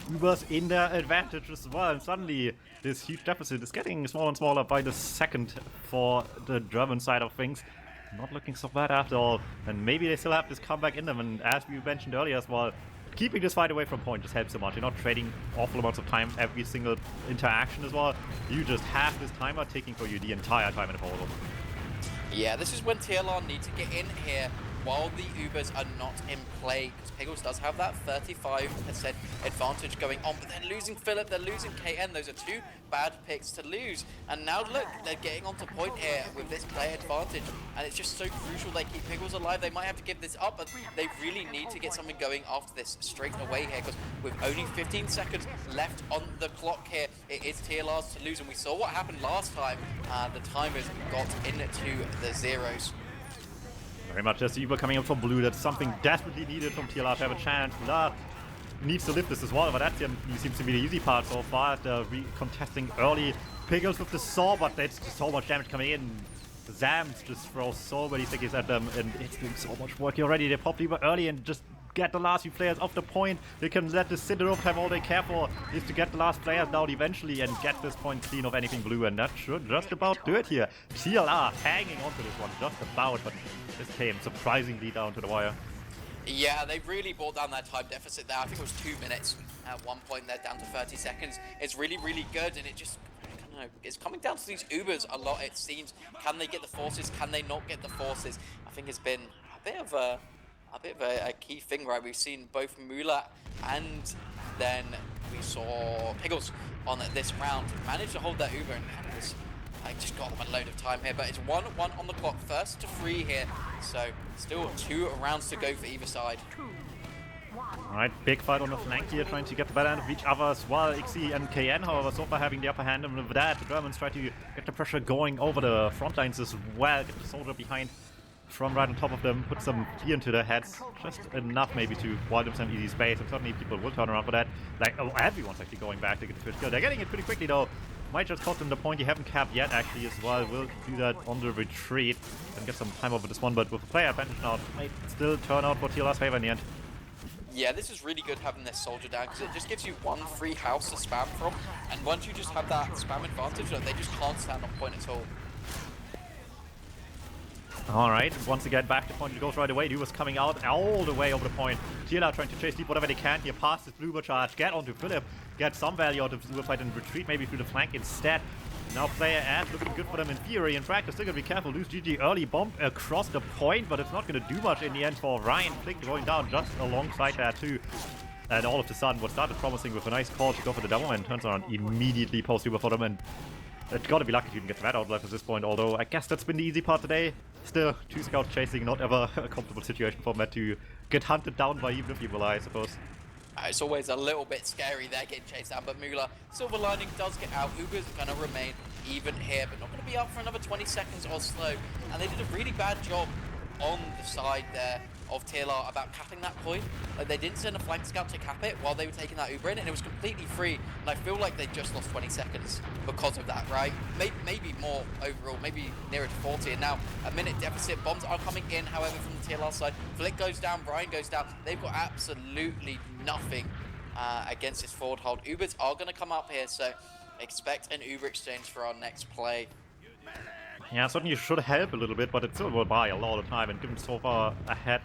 Uber's in their advantage as well. And suddenly, this huge deficit is getting smaller and smaller by the second for the German side of things. Not looking so bad after all. And maybe they still have this comeback in them. And as we mentioned earlier as well, keeping this fight away from point just helps so much. You're not trading awful amounts of time every single interaction as well. You just have this timer taking for you the entire time in the portal. Yeah, this is when TLR need to get in here while the Ubers are not in play, because Piggles does have that 35% advantage going on, but they're losing Philip, they're losing KN. Those are two bad picks to lose. And now look, they're getting onto point here with this player advantage, and it's just so crucial they keep Piggles alive. They might have to give this up, but they really need to get something going after this straight away here, because with only 15 seconds left on the clock here, it is TLR's to lose, and we saw what happened last time. The timers got into the zeros. Very much as the Uber coming up from blue. That's something desperately needed from TLR to have a chance. Blur needs to lift this as well, but that seems to be the easy part so far. They're contesting early. Piggles with the saw, but there's so much damage coming in. Zams just throws so many stickies at them, and it's doing so much work here already. They pop Uber early and just get the last few players off the point. They can let this sit overtime. All they care for is to get the last players down eventually and get this point clean of anything blue, and that should just about do it here. TLR hanging onto this one just about, but this came surprisingly down to the wire. Yeah, they really brought down their time deficit there. I think it was 2 minutes at one point. They're down to 30 seconds. It's really, really good, and it just, I don't know, it's coming down to these Ubers a lot, it seems. Can they get the forces? Can they not get the forces? I think it's been a bit of a key thing, right? We've seen both Mula and then we saw Piggles on this round manage to hold that Uber, and I just got them a load of time here, but it's 1-1 on the clock, first to 3 here, so still 2 rounds to go for either side. Alright, big fight on the flank here, trying to get the better end of each other as well. Ixi and KN, however, so far having the upper hand, and with that, the Germans try to get the pressure going over the front lines as well, get the soldier behind from right on top of them, put some fear into their heads, just enough maybe to wild them some easy space, and certainly people will turn around for that. Like, oh, everyone's actually going back to get the first kill. They're getting it pretty quickly though. Might just cost them the point. You haven't capped yet actually as well. We'll do that on the retreat and get some time over this one, but with a player advantage now, it might still turn out for TLR's favor in the end. Yeah, this is really good having this soldier down, because it just gives you one free house to spam from, and once you just have that spam advantage, they just can't stand on point at all. Alright, once again back to point, it goes right away. Dude was coming out all the way over the point. TLR trying to chase deep whatever they can here past this blue charge, get onto Philip, get some value out of the fight and retreat maybe through the flank instead. Now player ad looking good for them in theory. In practice, still gonna be careful. Lose GG early bomb across the point, but it's not gonna do much in the end for Ryan. Flick going down just alongside there too. And all of a sudden, what started promising with a nice call to go for the double man turns around immediately post Uber for them, and it's gotta be lucky to even get that out alive at this point, although I guess that's been the easy part today. Still, 2 scouts chasing, not ever a comfortable situation for Matt to get hunted down by even a few will, I suppose. It's always a little bit scary there getting chased down, but Mula, silver lining, does get out. Uber's gonna remain even here, but not gonna be up for another 20 seconds or so. And they did a really bad job on the side there of TLR about capping that point. Like, they didn't send a flank scout to cap it while they were taking that Uber in, and it was completely free. And I feel like they just lost 20 seconds because of that, right? Maybe more overall, maybe nearer to 40. And now a minute deficit. Bombs are coming in, however, from the TLR side. Flick goes down, Brian goes down. They've got absolutely nothing against this forward hold. Ubers are going to come up here, so expect an Uber exchange for our next play. Yeah, certainly should help a little bit, but it still will buy a lot of time, and given so far ahead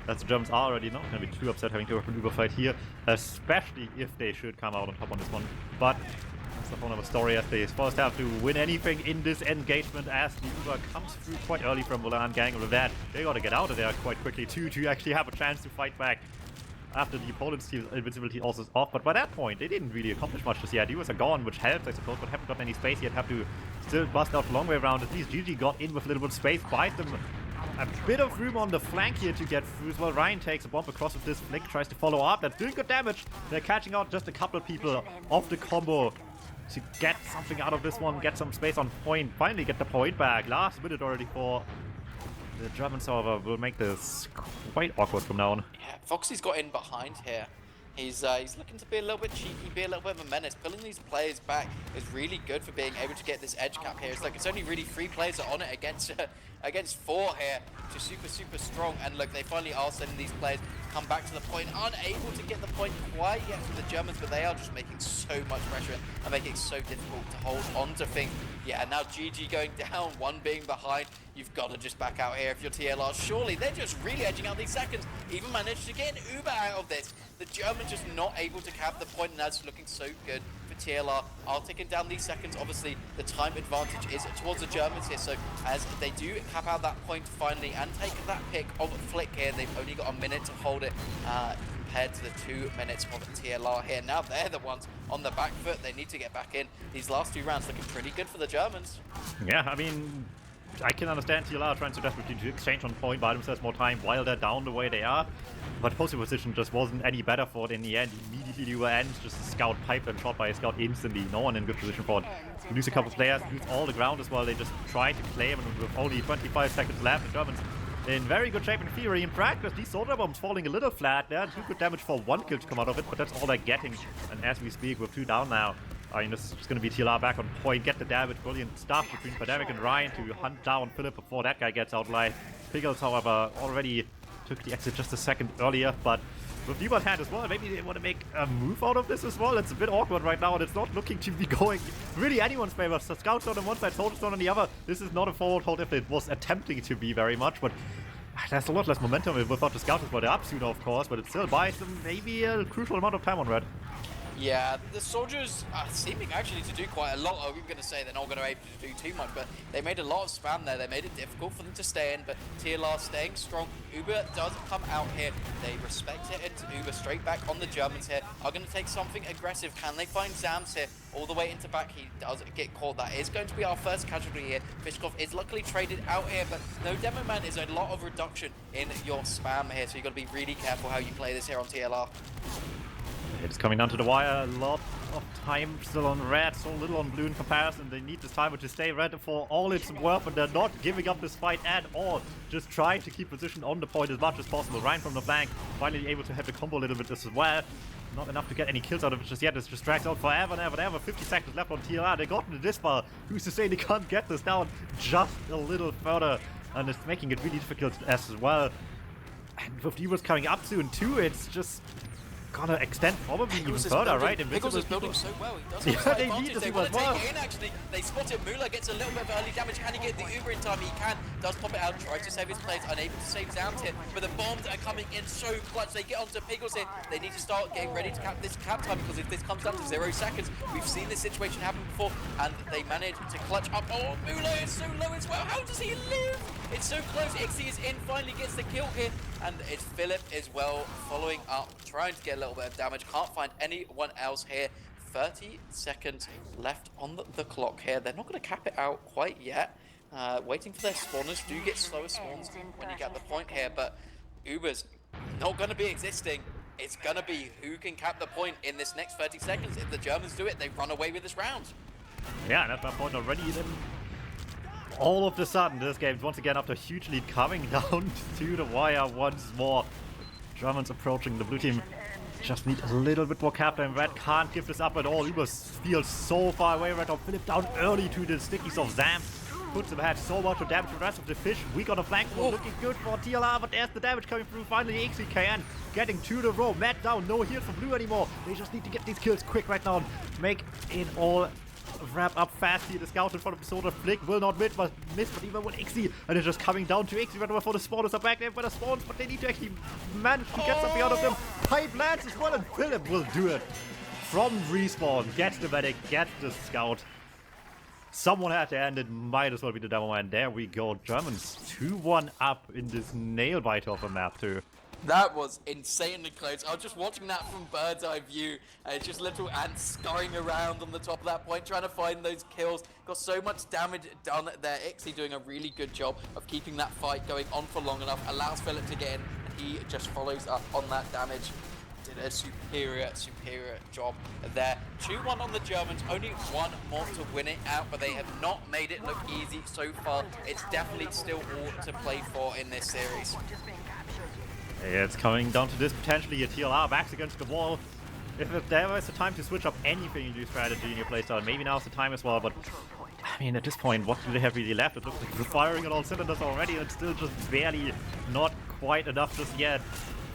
that the Germans are already not going to be too upset having to have an Uber fight here, especially if they should come out on top on this one. But that's the whole other story, as they first have to win anything in this engagement, as the Uber comes through quite early from Volan gang. With that, they got to get out of there quite quickly too, to actually have a chance to fight back after the opponent's team's invincibility also is off. But by that point, they didn't really accomplish much just yet. The Ubers are gone, which helps, I suppose, but haven't got any space yet. Have to still bust out the long way around. At least GG got in with a little bit of space, buys them a bit of room on the flank here to get through as well. Ryan takes a bomb across with this. Flick tries to follow up. That's doing good damage. They're catching out just a couple of people off the combo to get something out of this one, get some space on point, finally get the point back. Last minute already for the German server will make this quite awkward from now on. Yeah, Foxy's got in behind here. He's looking to be a little bit cheeky, be a little bit of a menace. Pulling these players back is really good for being able to get this edge cap here. It's like it's only really 3 players that are on it against 4 here, which is super strong. And look, they finally are sending these players come back to the point, unable to get the point quite yet from the Germans, but they are just making so much pressure and making it so difficult to hold on to things. Yeah, now GG going down, 1 being behind. You've got to just back out here if you're TLR. Surely they're just really edging out these seconds. Even managed to get an Uber out of this. The Germans just not able to cap the point, and that's looking so good for TLR are taking down these seconds. Obviously, the time advantage is towards the Germans here, so as they do cap out that point finally and take that pick of Flick here, they've only got a minute to hold it compared to the 2 minutes of TLR here. Now they're the ones on the back foot. They need to get back in. These last 2 rounds looking pretty good for the Germans. Yeah, I mean, I can understand TLR trying so desperately to exchange on point, buy themselves more time while they're down the way they are. But posting position just wasn't any better for it in the end. Immediately they were ends, just a scout piped and shot by a scout instantly. No one in good position for it. You lose a couple players, lose all the ground as well. They just try to claim, and with only 25 seconds left, the Germans in very good shape in theory. In practice, these soldier bombs falling a little flat. They're too good damage for 1 kill to come out of it, but that's all they're getting. And as we speak, with 2 down now, I mean, this is just going to be TLR back on point, get the damage, brilliant stuff between Pandemic and Ryan to hunt down Philip before that guy gets out alive. Pickles, however, already took the exit just a second earlier, but with Debo's hand as well, maybe they want to make a move out of this as well. It's a bit awkward right now, and it's not looking to be going really anyone's favor. So Scouts on one side, Soldiers on the other. This is not a forward hold if it was attempting to be very much, but there's a lot less momentum without the Scouts as well. They're up sooner, of course, but it still buys them maybe a crucial amount of time on red. Yeah, the soldiers are seeming actually to do quite a lot. I'm going to say they're not going to be able to do too much, but they made a lot of spam there. They made it difficult for them to stay in, but TLR staying strong. Uber does come out here. They respect it, and Uber straight back on the Germans here. Are going to take something aggressive. Can they find Zams here? All the way into back, he does get caught. That is going to be our first casualty here. Fishkov is luckily traded out here, but no, Demo Man is a lot of reduction in your spam here, so you've got to be really careful how you play this here on TLR. It's coming down to the wire. A lot of time still on red, so little on blue in comparison. They need this time to stay red for all it's worth, and they're not giving up this fight at all. Just trying to keep position on the point as much as possible. Ryan from the flank, finally able to have the combo a little bit as well. Not enough to get any kills out of it just yet. It's just dragged out forever and ever and ever. 50 seconds left on TLR. They gotten to this far. Who's to say they can't get this down just a little further? And it's making it really difficult as well. And with Devos coming up soon too, it's just gonna extend probably even further, right? Pickles is building so well. He does have have advantage. They want to take it in, actually. They spot it. Muller gets a little bit of early damage. Can he get the Uber in time? He can. Does pop it out. Tries to save his plays. Unable to save Zams here. But the bombs are coming in so clutch. They get onto Pickles here. They need to start getting ready to cap this cap time, because if this comes down to 0 seconds, we've seen this situation happen before, and they manage to clutch up. Oh, Muller is so low as well. How does he live? It's so close. Ixie is in. Finally gets the kill here. And it's Philip as well following up, trying to get a little bit of damage. Can't find anyone else here. 30 seconds left on the clock here. They're not going to cap it out quite yet. Waiting for their spawners. Do get slower spawns when you get the point here, but Uber's not going to be existing. It's going to be who can cap the point in this next 30 seconds. If the Germans do it, they run away with this round. Yeah, and at that point already, then all of a sudden, this game, once again, after a huge lead, coming down to the wire once more. Germans approaching the blue team. Just need a little bit more cap time. Red can't give this up at all. Uber feels so far away. Red on Philip down early to the stickies of Zam. Puts him ahead so much damage to the rest of the fish. Weak on the flank, looking good for TLR, but there's the damage coming through. Finally, XCKN getting to the row. Matt down, no heal from blue anymore. They just need to get these kills quick right now. Make it all wrap up fast here. The scout in front of the soldier. Flick will not miss, but even with Ixie. And it's just coming down to Ixie right before the spawners are back there for the spawns, but they need to actually manage to get something out of them. Pipe lands as well, and Philip will do it. From respawn, gets the medic, gets the scout. Someone had to end it, might as well be the demo man. There we go. Germans 2-1 up in this nail biter of a map too. That was insanely close. I was just watching that from bird's eye view. Just little ants scurrying around on the top of that point, trying to find those kills. Got so much damage done there. Ixie doing a really good job of keeping that fight going on for long enough. Allows Philip to get in, and he just follows up on that damage. Did a superior job there. 2-1 on the Germans. Only one more to win it out, but they have not made it look easy so far. It's definitely still all to play for in this series. It's coming down to this, potentially a TLR backs against the wall. If there was a time to switch up anything in your strategy in your playstyle, maybe now's the time as well, but I mean, at this point, what do they have really left? It looks like they're firing on all cylinders already, and it's still just barely not quite enough just yet.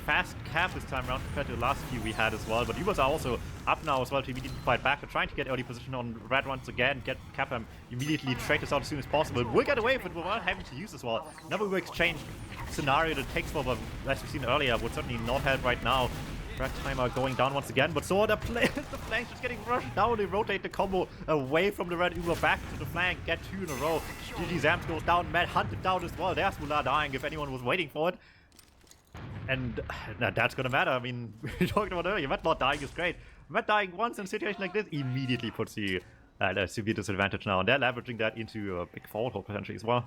Fast cap this time around compared to the last few we had as well, but Ubers are also up now as well to immediately fight back. They're trying to get early position on red once again, get cap them, immediately trade this out as soon as possible. We'll get away with it without having to use as well. Another exchange scenario that takes for, but as we've seen earlier, would certainly not help right now. Frag timer going down once again, but so the flank just getting rushed down. They rotate the combo away from the red Uber back to the flank, get 2 in a row. GG Zams goes down, Matt hunted down as well. There's Mullah dying if anyone was waiting for it. And that's gonna matter. I mean, we talked about earlier, Matt not dying is great. Matt dying once in a situation like this immediately puts you at a severe disadvantage now, and they're leveraging that into a big forward hold potentially as well.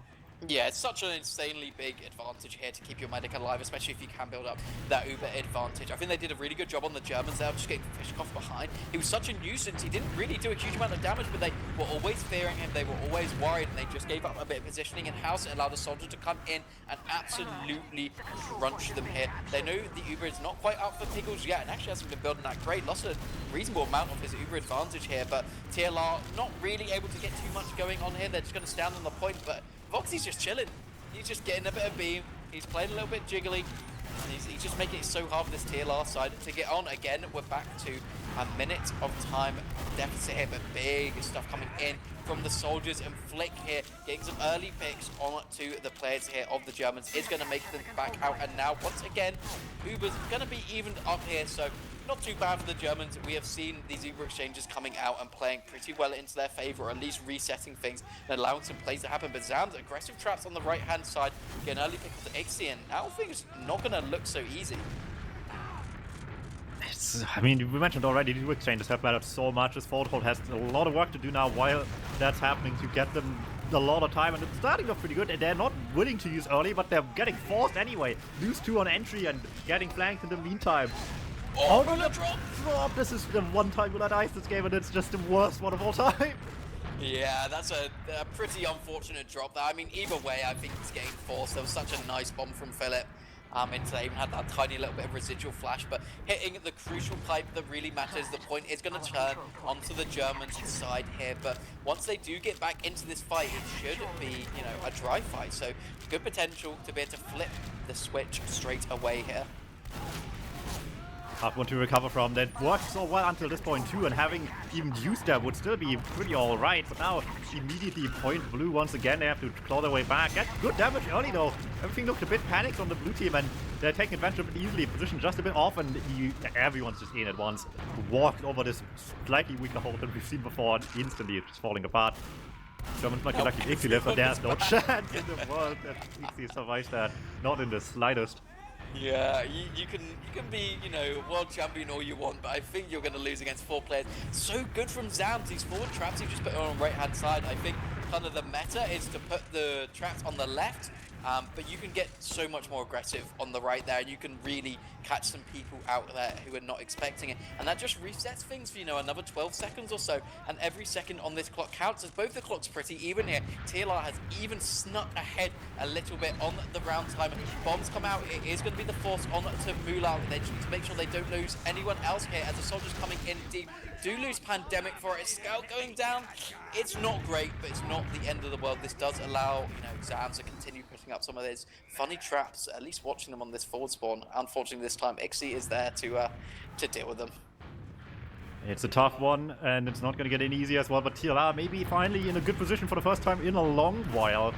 Yeah, it's such an insanely big advantage here to keep your medic alive, especially if you can build up that uber advantage. I think they did a really good job on the Germans there, just getting Fishkoff behind. He was such a nuisance, he didn't really do a huge amount of damage, but they were always fearing him, they were always worried, and they just gave up a bit of positioning in-house. It allowed the soldier to come in and absolutely crunch them here. They know the uber is not quite up for Pickles yet, and actually hasn't been building that great. Lost a reasonable amount of his uber advantage here, but TLR not really able to get too much going on here. They're just going to stand on the point, but Voxy's just chilling. He's just getting a bit of beam. He's playing a little bit jiggly. And he's just making it so hard for this TLR side to get on. Again, we're back to a minute of time deficit here, but big stuff coming in from the soldiers, and Flick here getting some early picks on to the players here of the Germans is going to make them back out. And now, once again, Uber's going to be evened up here, so not too bad for the Germans. We have seen these Uber exchanges coming out and playing pretty well into their favor, or at least resetting things and allowing some plays to happen. But Zam's aggressive traps on the right-hand side, get an early pick of the XC, and now things not going to look so easy. I mean, we mentioned already, the exchanges have mattered so much. This forward hold has a lot of work to do now while that's happening to get them a lot of time, and it's starting off pretty good, and they're not willing to use early, but they're getting forced anyway. Lose 2 on entry and getting flanked in the meantime. Oh, no, drop! This is the one time we'll ice this game, and it's just the worst one of all time. Yeah, that's a pretty unfortunate drop there. I mean, either way, I think he's getting forced. There was such a nice bomb from Philip. Into they even had that tiny little bit of residual flash, but hitting the crucial pipe that really matters. The point is going to turn onto the Germans' side here, but once they do get back into this fight, it should be, you know, a dry fight. So good potential to be able to flip the switch straight away here. Tough one to recover from. That worked so well until this point too, and having even used that would still be pretty alright. But now immediately point blue once again. They have to claw their way back. Get good damage early though. Everything looked a bit panicked on the blue team, and they're taking advantage of it easily. Position just a bit off, and everyone's just in at once. Walked over this slightly weaker hold than we've seen before, and instantly it's just falling apart. Germans might get lucky if Ixie lives, but there's no chance in the world that Ixie survives that. Not in the slightest. Yeah, you can be, you know, world champion all you want, but I think you're going to lose against 4 players. So good from Zams. These forward traps, he just put it on the right-hand side. I think kind of the meta is to put the traps on the left, but you can get so much more aggressive on the right there, and you can really catch some people out there who are not expecting it. And that just resets things for, you know, another 12 seconds or so. And every second on this clock counts, as both the clocks pretty even here. TLR has even snuck ahead a little bit on the round time. Bombs come out, it is going to be the force on to Mullah. They just need to make sure they don't lose anyone else here, as the soldiers coming in deep. Do lose Pandemic for it. Scout going down. It's not great, but it's not the end of the world. This does allow, you know, Zams to continue putting up some of those funny traps, at least watching them on this forward spawn. Unfortunately, this time Ixie is there to deal with them. It's a tough one, and it's not going to get any easier as well, but TLR maybe finally in a good position for the first time in a long while.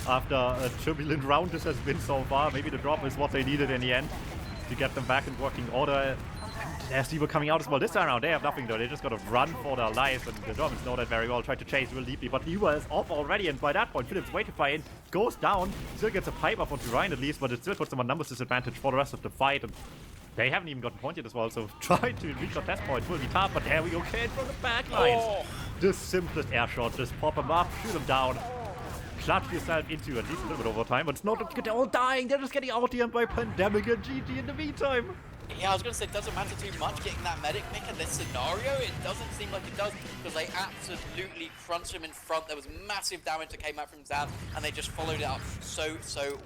After a turbulent round this has been so far, maybe the drop is what they needed in the end to get them back in working order. There's Steve coming out as well. This time around, they have nothing though. They just got to run for their lives, and the Germans know that very well. Try to chase real deeply, but Uber is off already, and by that point, Philip's way to fly in, goes down, still gets a pipe up onto Ryan at least, but it still puts them on numbers disadvantage for the rest of the fight, and they haven't even gotten pointed as well, so trying to reach our test point will be tough, but there we go, Kane from the back lines. Oh. The simplest air shot, just pop them up, shoot them down. Clutch yourself into at least a little bit over time, but it's not, they're all dying, they're just getting out by Pandemic and GG in the meantime. Yeah, I was going to say, it doesn't matter too much getting that medic pick in this scenario. It doesn't seem like it does, because they absolutely crunched him in front. There was massive damage that came out from Zam, and they just followed it up so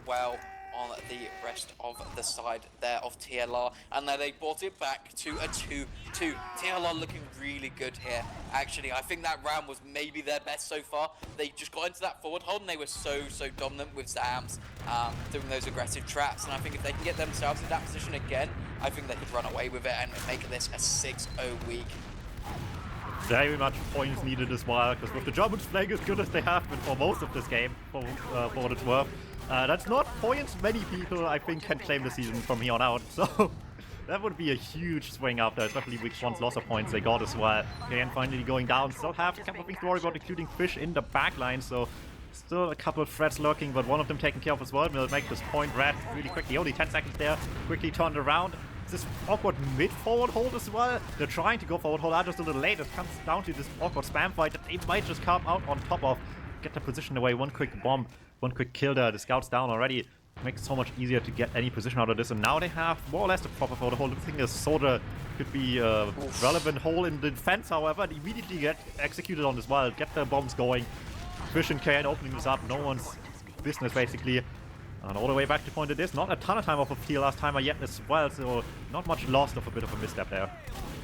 well on the rest of the side there of TLR, and then they brought it back to a 2-2. TLR looking really good here. Actually, I think that round was maybe their best so far. They just got into that forward hold, and they were so dominant with Zams doing those aggressive traps, and I think if they can get themselves in that position again, I think they could run away with it and make this a 6-0 week. Very much points needed as well, because with the Germans playing as good as they have been for most of this game, for what it's worth, that's not points many people, I think, can claim the season from here on out. So That would be a huge swing after, especially with one's loss of points they got as well. KN finally going down. Still have a couple of things to worry about, including Fish in the backline, so still a couple of threats lurking, but one of them taken care of as well. We'll make this point red really quickly. Only 10 seconds there. Quickly turned around. This awkward mid-forward hold as well. They're trying to go forward hold out just a little late. It comes down to this awkward spam fight that they might just come out on top of. Get the position away. One quick bomb. One quick kill there. The scout's down already. Makes it so much easier to get any position out of this. And now they have more or less the proper forward hold. I think a Soldier could be a relevant hole in the defense, however. They immediately get executed on as well. Get the bombs going. Fish and KN opening this up. No one's business, basically. And all the way back to point it is. Not a ton of time off of TLR's timer yet as well, so not much lost of a bit of a misstep there.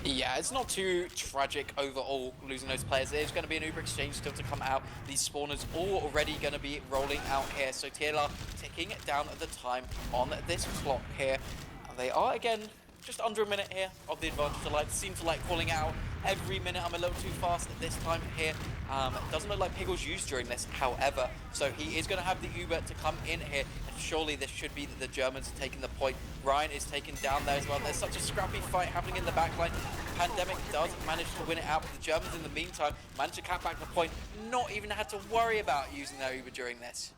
Yeah, it's not too tragic overall losing those players. There's going to be an Uber exchange still to come out. These spawners all already going to be rolling out here. So TLR ticking down the time on this clock here. And they are, again, just under a minute here of the advantage. I seem to like calling out every minute. I'm a little too fast at this time here. Doesn't look like Piggles used during this, however. So he is going to have the Uber to come in here. And surely this should be the Germans taking the point. Ryan is taken down there as well. There's such a scrappy fight happening in the backline. Pandemic does manage to win it out, but the Germans in the meantime managed to cap back the point. Not even had to worry about using their Uber during this.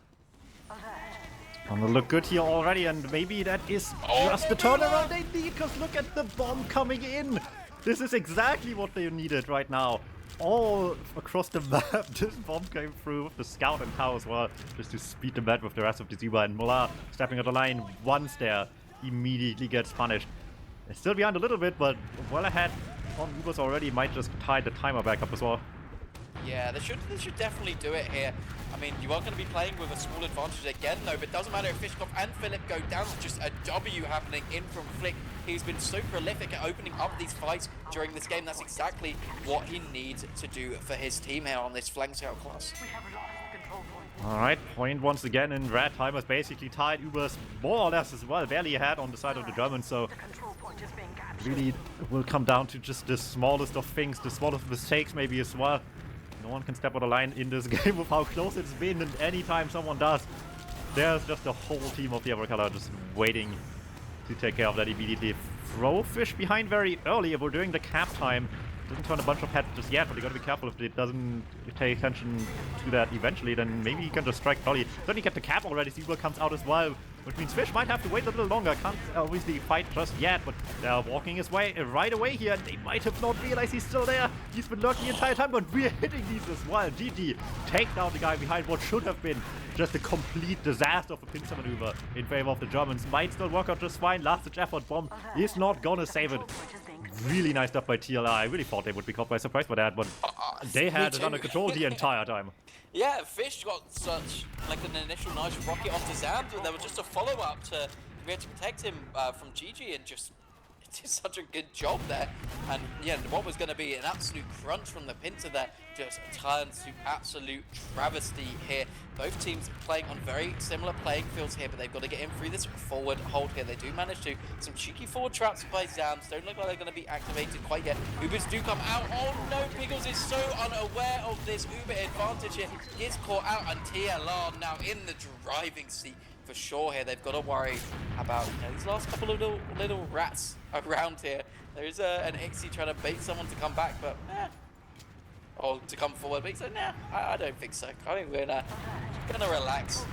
Gonna look good here already, and maybe that is just the turnaround they need, because look at the bomb coming in. This is exactly what they needed right now. All across the map, this bomb came through with the scout and Tau as well, just to speed the bed with the rest of the Zuba. And Muller stepping on the line once there, immediately gets punished. They're still behind a little bit, but well ahead on Ubers already. Might just tie the timer back up as well. Yeah, they should definitely do it here. I mean, you are going to be playing with a small advantage again, though, but it doesn't matter if Fishkov and Philip go down. It's just a W happening in from Flick. He's been so prolific at opening up these fights during this game. That's exactly what he needs to do for his team here on this flank scout class. Alright, point once again in red. Timer's basically tied. Ubers more or less as well, barely ahead on the side of the Germans, so really will come down to just the smallest of things, the smallest mistakes maybe as well. No one can step on the line in this game with how close it's been, and anytime someone does, there's just a whole team of the other color just waiting to take care of that immediately. Throw Fish behind very early if we're doing the cap time. Doesn't turn a bunch of heads just yet, but you gotta be careful if it doesn't pay attention to that eventually, then maybe you can just strike early. Certainly get the cap already, Zebra comes out as well, which means Fish might have to wait a little longer. Can't obviously fight just yet, but they're walking his way right away here, and they might have not realized he's still there. He's been lurking the entire time, but we're hitting these as well. GG, take down the guy behind what should have been just a complete disaster of a pincer maneuver in favor of the Germans. Might still work out just fine. Last ditch effort bomb is not gonna save it. Really nice stuff by TLR. I really thought they would be caught by surprise by that, but they had it under control the entire time. Yeah, Fish got such like an initial nice rocket onto Zam, and there was just a follow-up to be able to protect him from GG, and just did such a good job there. And yeah, what was going to be an absolute crunch from the pincer there just turned to absolute travesty here. Both teams playing on very similar playing fields here, but they've got to get in through this forward hold here. They do manage to. Some cheeky forward traps by Zams. Don't look like they're going to be activated quite yet. Ubers do come out. Oh no, Piggles is so unaware of this Uber advantage here. He gets caught out, and TLR now in the driving seat for sure here. They've got to worry about these last couple of little rats around here. There is an Ixie trying to bait someone to come back, but or to come forward, but he said, nah, I don't think so. I think we're gonna relax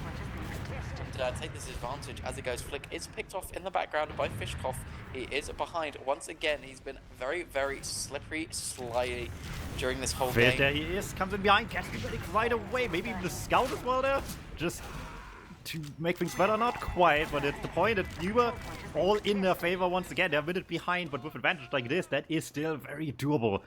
and take this advantage as it goes. Flick is picked off in the background by Fishkov. He is behind once again. He's been very, very slippery, slidey during this whole game. There he is, comes in behind, gets the medic right away. Maybe even the scout as well there. Just to make things better, not quite, but it's the point that Uber all in their favor once again. They're a minute behind, but with advantage like this, that is still very doable.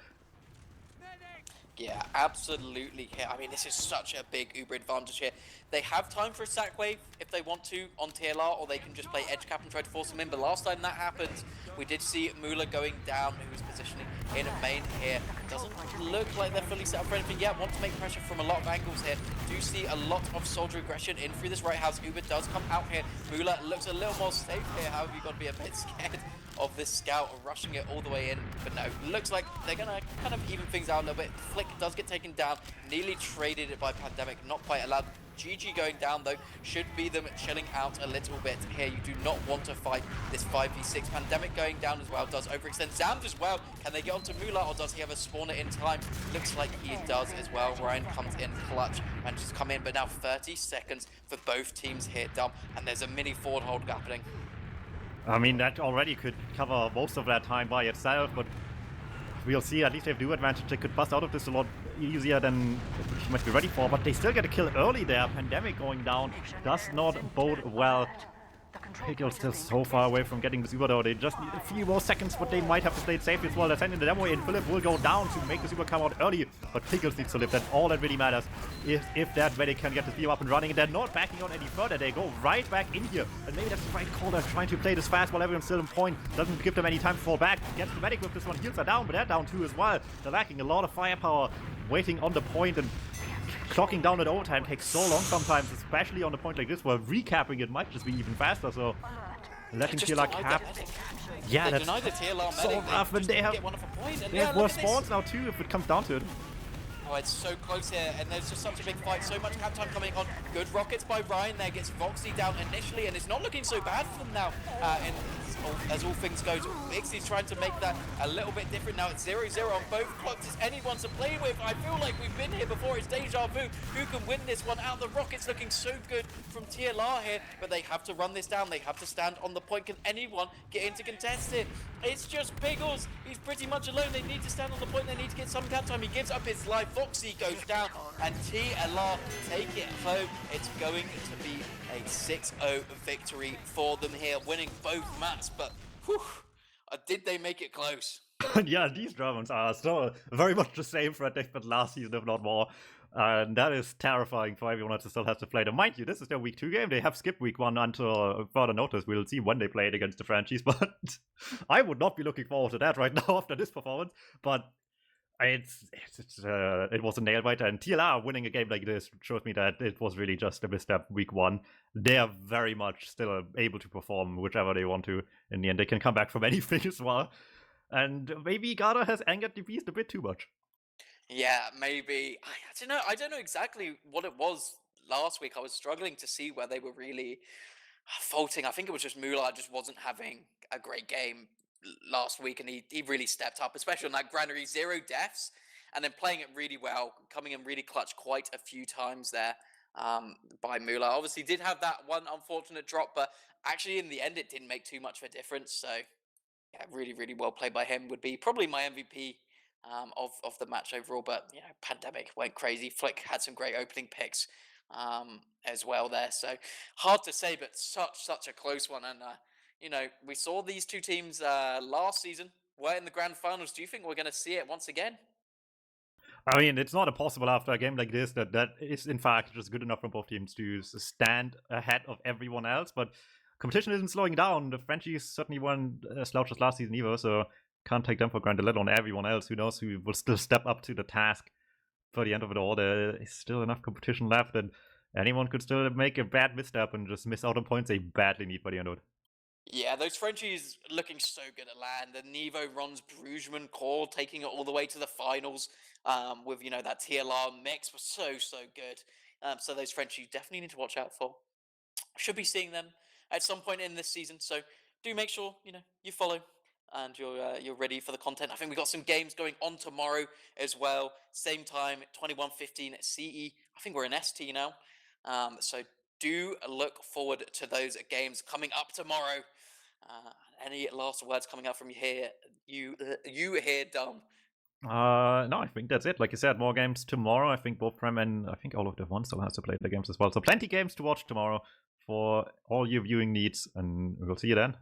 Yeah, absolutely. I mean, this is such a big Uber advantage here. They have time for a sack wave if they want to on TLR, or they can just play edge cap and try to force him in. But last time that happened, we did see Muller going down, who was positioning in main here. Doesn't look like they're fully set up for anything yet. Want to make pressure from a lot of angles here. Do see a lot of soldier aggression in through this right house. Uber does come out here. Muller looks a little more safe here. However, you've got to be a bit scared of this scout rushing it all the way in. But no, looks like they're going to kind of even things out a little bit. Flick does get taken down. Nearly traded it by Pandemic. Not quite allowed GG going down, though, should be them chilling out a little bit here. You do not want to fight this 5v6. Pandemic going down as well does overextend. Zamd as well. Can they get onto Mula, or does he have a spawner in time? Looks like he does as well. Ryan comes in clutch and just come in, but now 30 seconds for both teams here, Dom, and there's a mini forward hold happening. I mean, that already could cover most of that time by itself, but we'll see. At least they have duo advantage. They could bust out of this a lot easier than you might be ready for, but they still get a kill early there. Pandemic going down does not bode well. Pickle's still so far away from getting this Uber though. They just need a few more seconds, but they might have to play it safe as well. They're sending the demo in. Philip will go down to make this Uber come out early, but Pickles needs to live. That's all that really matters. If that Medic can get this team up and running, and they're not backing out any further, they go right back in here. And maybe that's the right call. They're trying to play this fast while everyone's still in point. Doesn't give them any time to fall back. Gets the Medic with this one. Heals are down, but they're down too as well. They're lacking a lot of firepower, waiting on the point, and clocking down at overtime takes so long sometimes, especially on a point like this where recapping it might just be even faster, so letting TLR cap. Yeah, that's so rough, and they have more spawns now too if it comes down to it. Oh, it's so close here, and there's just such a big fight, so much cap time coming on. Good rockets by Ryan there, gets Voxy down initially, and it's not looking so bad for them now. And as all things go, Mixie's trying to make that a little bit different now. It's 0-0 on both clocks. It's anyone to play with. I feel like we've been here before. It's deja vu. Who can win this one out? The Rockets looking so good from TLR here, but they have to run this down. They have to stand on the point. Can anyone get in to contest it? It's just Pickles. He's pretty much alone. They need to stand on the point. They need to get some cap time. He gives up his life. Foxy goes down, and TLR take it home. It's going to be a 6-0 victory for them here, winning both maps, but whew, did they make it close? Yeah, these Germans are still very much the same threat they've been last season, if not more. And that is terrifying for everyone that still has to play them. Mind you, this is their week 2 game. They have skipped week 1 until further notice. We'll see when they play it against the franchise, but I would not be looking forward to that right now after this performance. But it was a nail biter, and TLR winning a game like this shows me that it was really just a misstep week 1. They are very much still able to perform whichever they want to in the end. They can come back from anything as well. And maybe Gada has angered the beast a bit too much. Yeah, maybe. I don't know exactly what it was last week. I was struggling to see where they were really faulting. I think it was just Mula just wasn't having a great game last week, and he really stepped up, especially on that Granary 0 deaths, and then playing it really well, coming in really clutch quite a few times there by Mula. Obviously did have that one unfortunate drop, but actually in the end it didn't make too much of a difference. So yeah, really, really well played by him. Would be probably my MVP of the match overall. But you know, Pandemic went crazy. Flick had some great opening picks as well there. So hard to say, but such a close one. And you know, we saw these two teams last season were in the grand finals. Do you think we're going to see it once again? I mean, it's not impossible after a game like this that is in fact just good enough for both teams to stand ahead of everyone else. But competition isn't slowing down. The Frenchies certainly weren't slouches last season either, so can't take them for granted, let alone everyone else. Who knows who will still step up to the task for the end of it all. There is still enough competition left, and anyone could still make a bad misstep and just miss out on points they badly need by the end of it. Yeah, those Frenchies looking so good at land. The Nevo runs Brugeman core, taking it all the way to the finals with, you know, that TLR mix was so good. So those Frenchies definitely need to watch out for. Should be seeing them at some point in this season. So do make sure, you know, you follow and you're ready for the content. I think we've got some games going on tomorrow as well. Same time, 21:15 CE. I think we're in ST now. So do look forward to those games coming up tomorrow. Any last words coming up from you here? You here, Dom? No, I think that's it. Like you said, more games tomorrow. I think both Prem and I think all of the one still has to play the games as well. So plenty games to watch tomorrow for all your viewing needs, and we'll see you then.